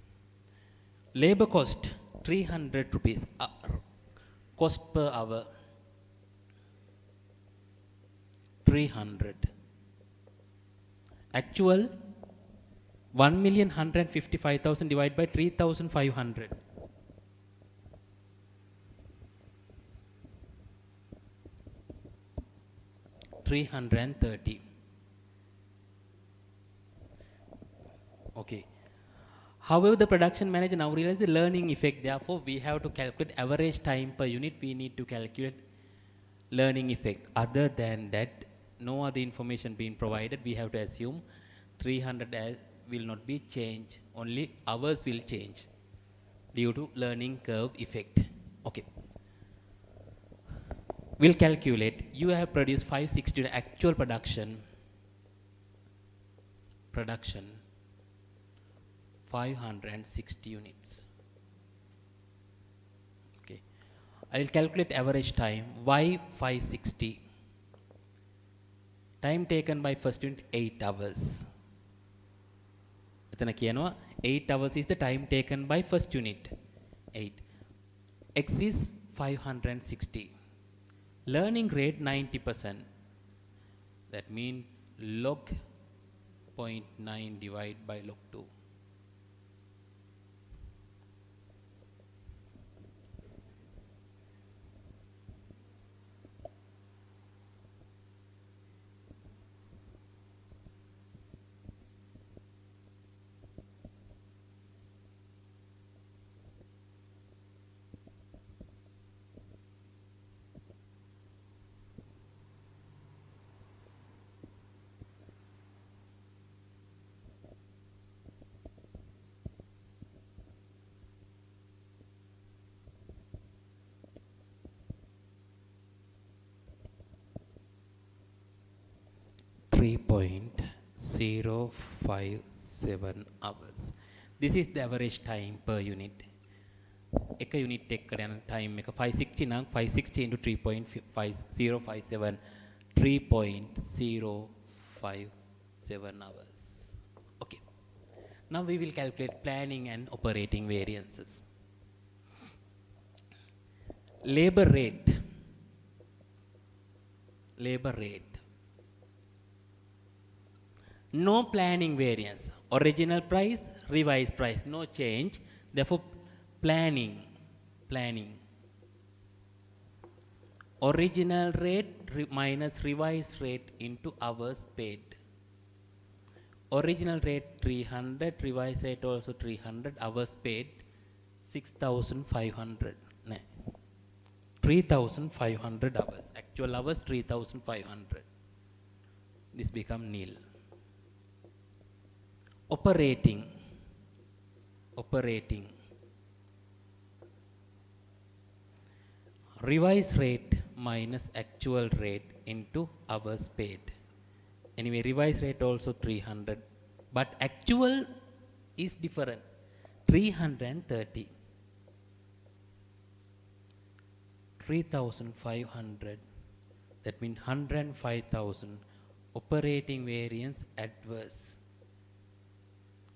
Labor cost 300 rupees. Cost per hour 300. Actual 1,155,000 divided by 3,500. 330. Okay. However, the production manager now realizes the learning effect. Therefore, we have to calculate average time per unit. We need to calculate learning effect. Other than that, no other information being provided. We have to assume 300 will not be changed. Only hours will change due to learning curve effect. Okay. We'll calculate. You have produced 560 actual production. Production 560 units. Okay. I will calculate average time. Why 560? Time taken by first unit 8 hours. 8 hours is the time taken by first unit. 8. X is 560. Learning rate 90%. That means log 0.9 divided by log 2. 3.057 hours. This is the average time per unit. එක unit එකකට යන time එක 560 නම් 560 into 3.057 3.057 hours. Okay. Now we will calculate planning and operating variances. Labor rate. No planning variance. Original price, revised price, no change. Therefore, planning. Original rate minus revised rate into hours paid. Original rate 300, revised rate also 300, hours paid 6,500. 3,500 hours. Actual hours 3,500. This become nil. Operating. Revised rate minus actual rate into hours paid. Anyway, revised rate also 300, but actual is different. 330. 3,500. That means 105,000. Operating variance adverse.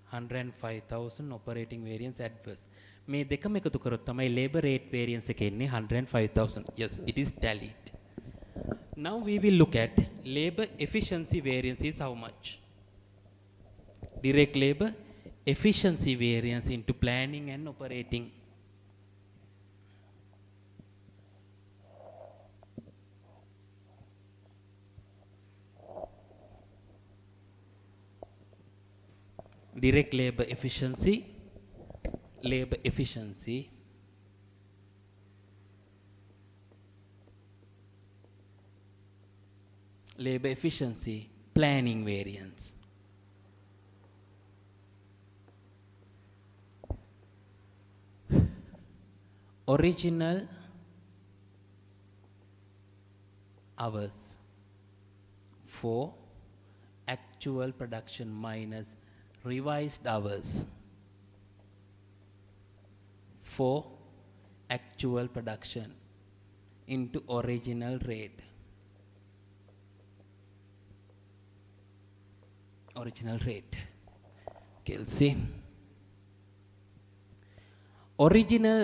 105,000 operating variance adverse. මේ දෙකම එකතු කරොත් තමයි labor rate variance එක එන්නේ 105,000. Yes, it is tallied. Now we will look at labor efficiency variance is how much. Direct labor efficiency variance into planning and operating. Direct labor efficiency, planning variance. Original hours for actual production minus revised hours for actual production into original rate. Okay, let's see. Original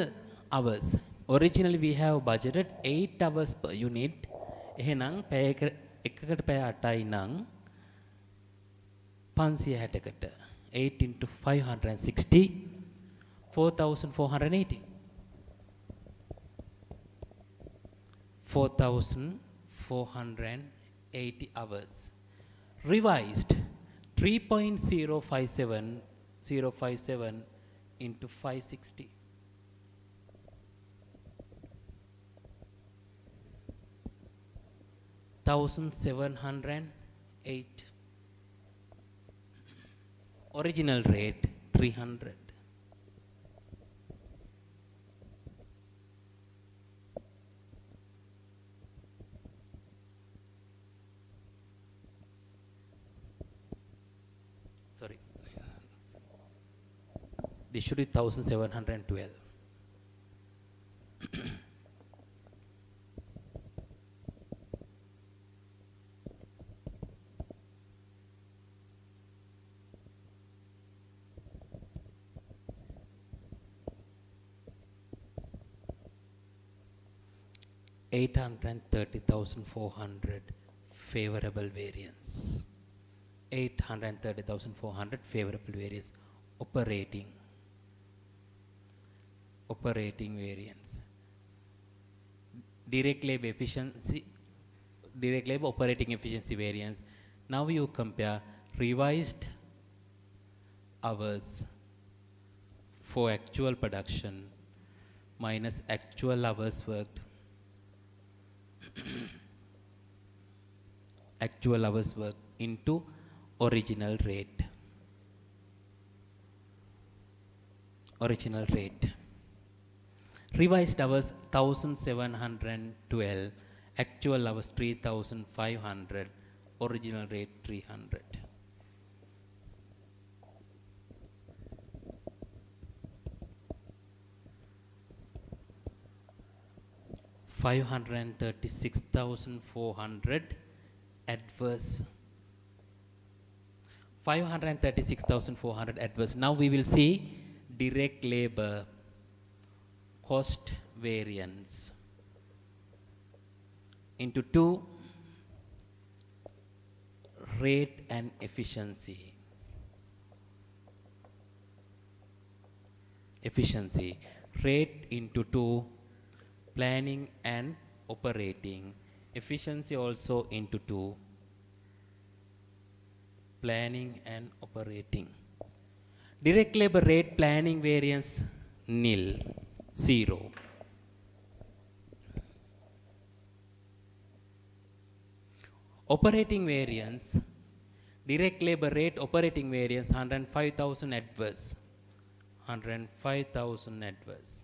hours. Originally we have budgeted 8 hours per unit. එහෙනම් පැය එකකට පැය 8යි නම් 560කට 8 into 560 4,480. 4,480 hours. Revised 3.057 into 560. 1,708. Original rate 300. Sorry. This should be 1,712. $830,400 favorable variance. 830,400 favorable variance. Operating variance. Direct labor operating efficiency variance. Now you compare revised hours for actual production minus actual hours worked. Actual hours work into original rate. Revised hours 1,712, actual hours 3,500, original rate 300. $536,400 adverse. 536,400 adverse. Now we will see direct labor cost variance into 2 rate and efficiency. Rate into 2 planning and operating. Efficiency also into 2 planning and operating. Direct labor rate planning variance nil, 0. Operating variance, direct labor rate operating variance 105,000 adverse. 105,000 adverse.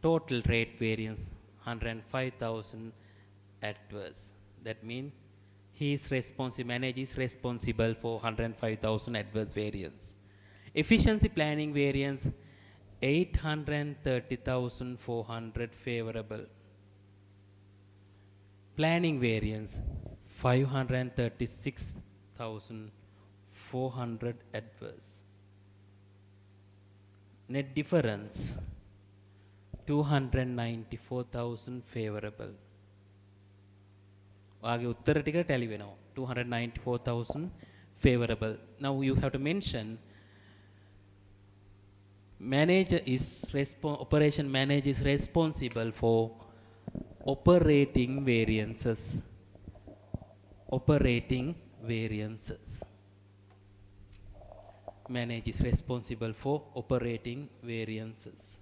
Total rate variance 105,000 adverse. That means manager is responsible for 105,000 adverse variance. Efficiency planning variance 830,400 favorable. Planning variance 536,400 adverse. Net difference 294,000 favorable. ආගේ උත්තර ටික tally වෙනවා. 294,000 favorable. Now you have to mention operation manager is responsible for operating variances. Manager is responsible for operating variances.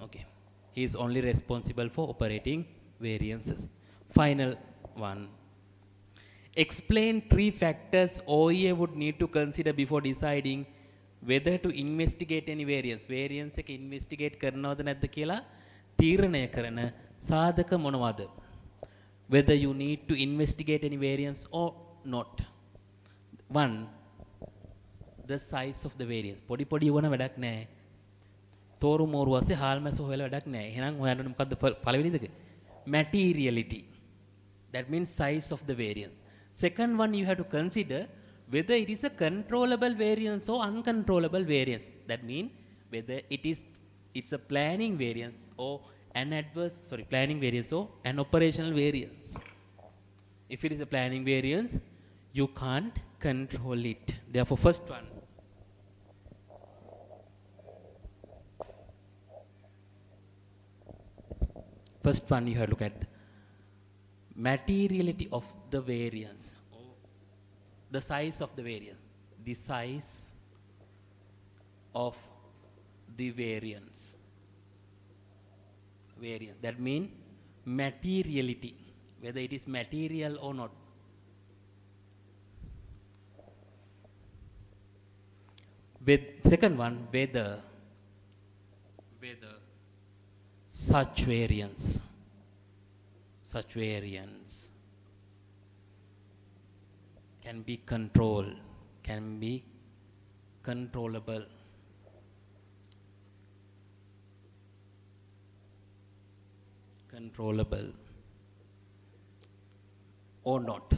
Okay, he is only responsible for operating variances. Final one, explain 3 factors OEA would need to consider before deciding whether to investigate any variance එක investigate කරනවද නැද්ද කියලා තීරණය කරන සාධක මොනවද? Whether you need to investigate any variance or not. 1, the size of the variance. පොඩි වුණ වැඩක් නැහැ. තෝරු මෝරු වස්සේ හාල් මැස්ස හොයලා වැඩක් නැහැ. එහෙනම් හොයන්න මොකද්ද පළවෙනි එක? Materiality. That means size of the variance. Second one, you have to consider whether it is a controllable variance or uncontrollable variance. That means whether it's a planning variance or planning variance or an operational variance. If it is a planning variance, you can't control it. Therefore, first one you have to look at materiality of the variance, or the size of the variance. The size of the variance. That means materiality, whether it is material or not. With second one, whether such variance can be controlled, can be controllable. Or not.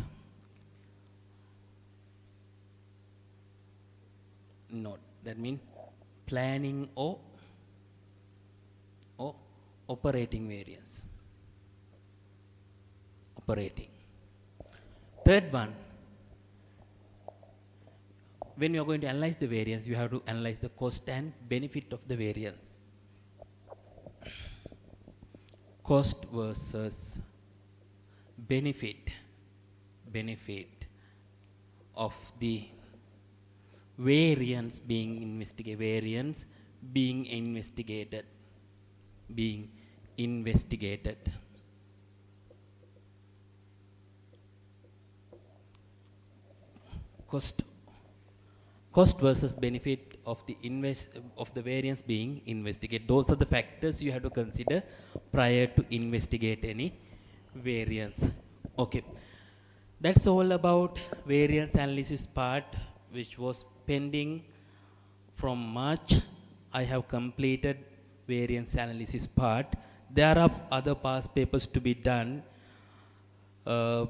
That means planning or operating variance. Third one, when you are going to analyze the variance, you have to analyze the cost and benefit of the variance. Cost versus benefit of the variance being investigated. Cost cost versus benefit of the variance being investigated. Those are the factors you have to consider prior to investigate any variance. Okay, that's all about variance analysis part, which was pending from March. I have completed variance analysis part. There are other past papers to be done. Uh,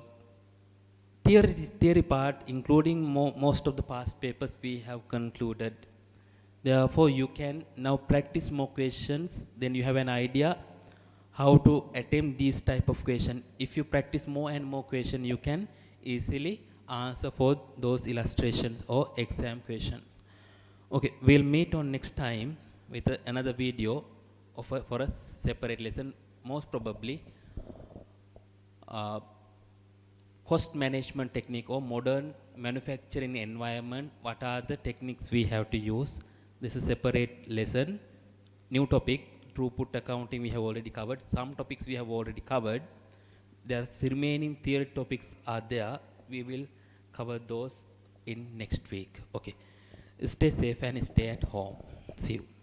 theory part, including most of the past papers, we have concluded. Therefore, you can now practice more questions. Then you have an idea how to attempt these type of question. If you practice more and more question, you can easily answer for those illustrations or exam questions. Okay, we'll meet on next time with another video for a separate lesson. Most probably, cost management technique or modern manufacturing environment. What are the techniques we have to use? This is a separate lesson. New topic, throughput accounting, we have already covered. Some topics we have already covered. There are remaining theory topics are there. We will cover those in next week. Okay. Stay safe and stay at home. See you.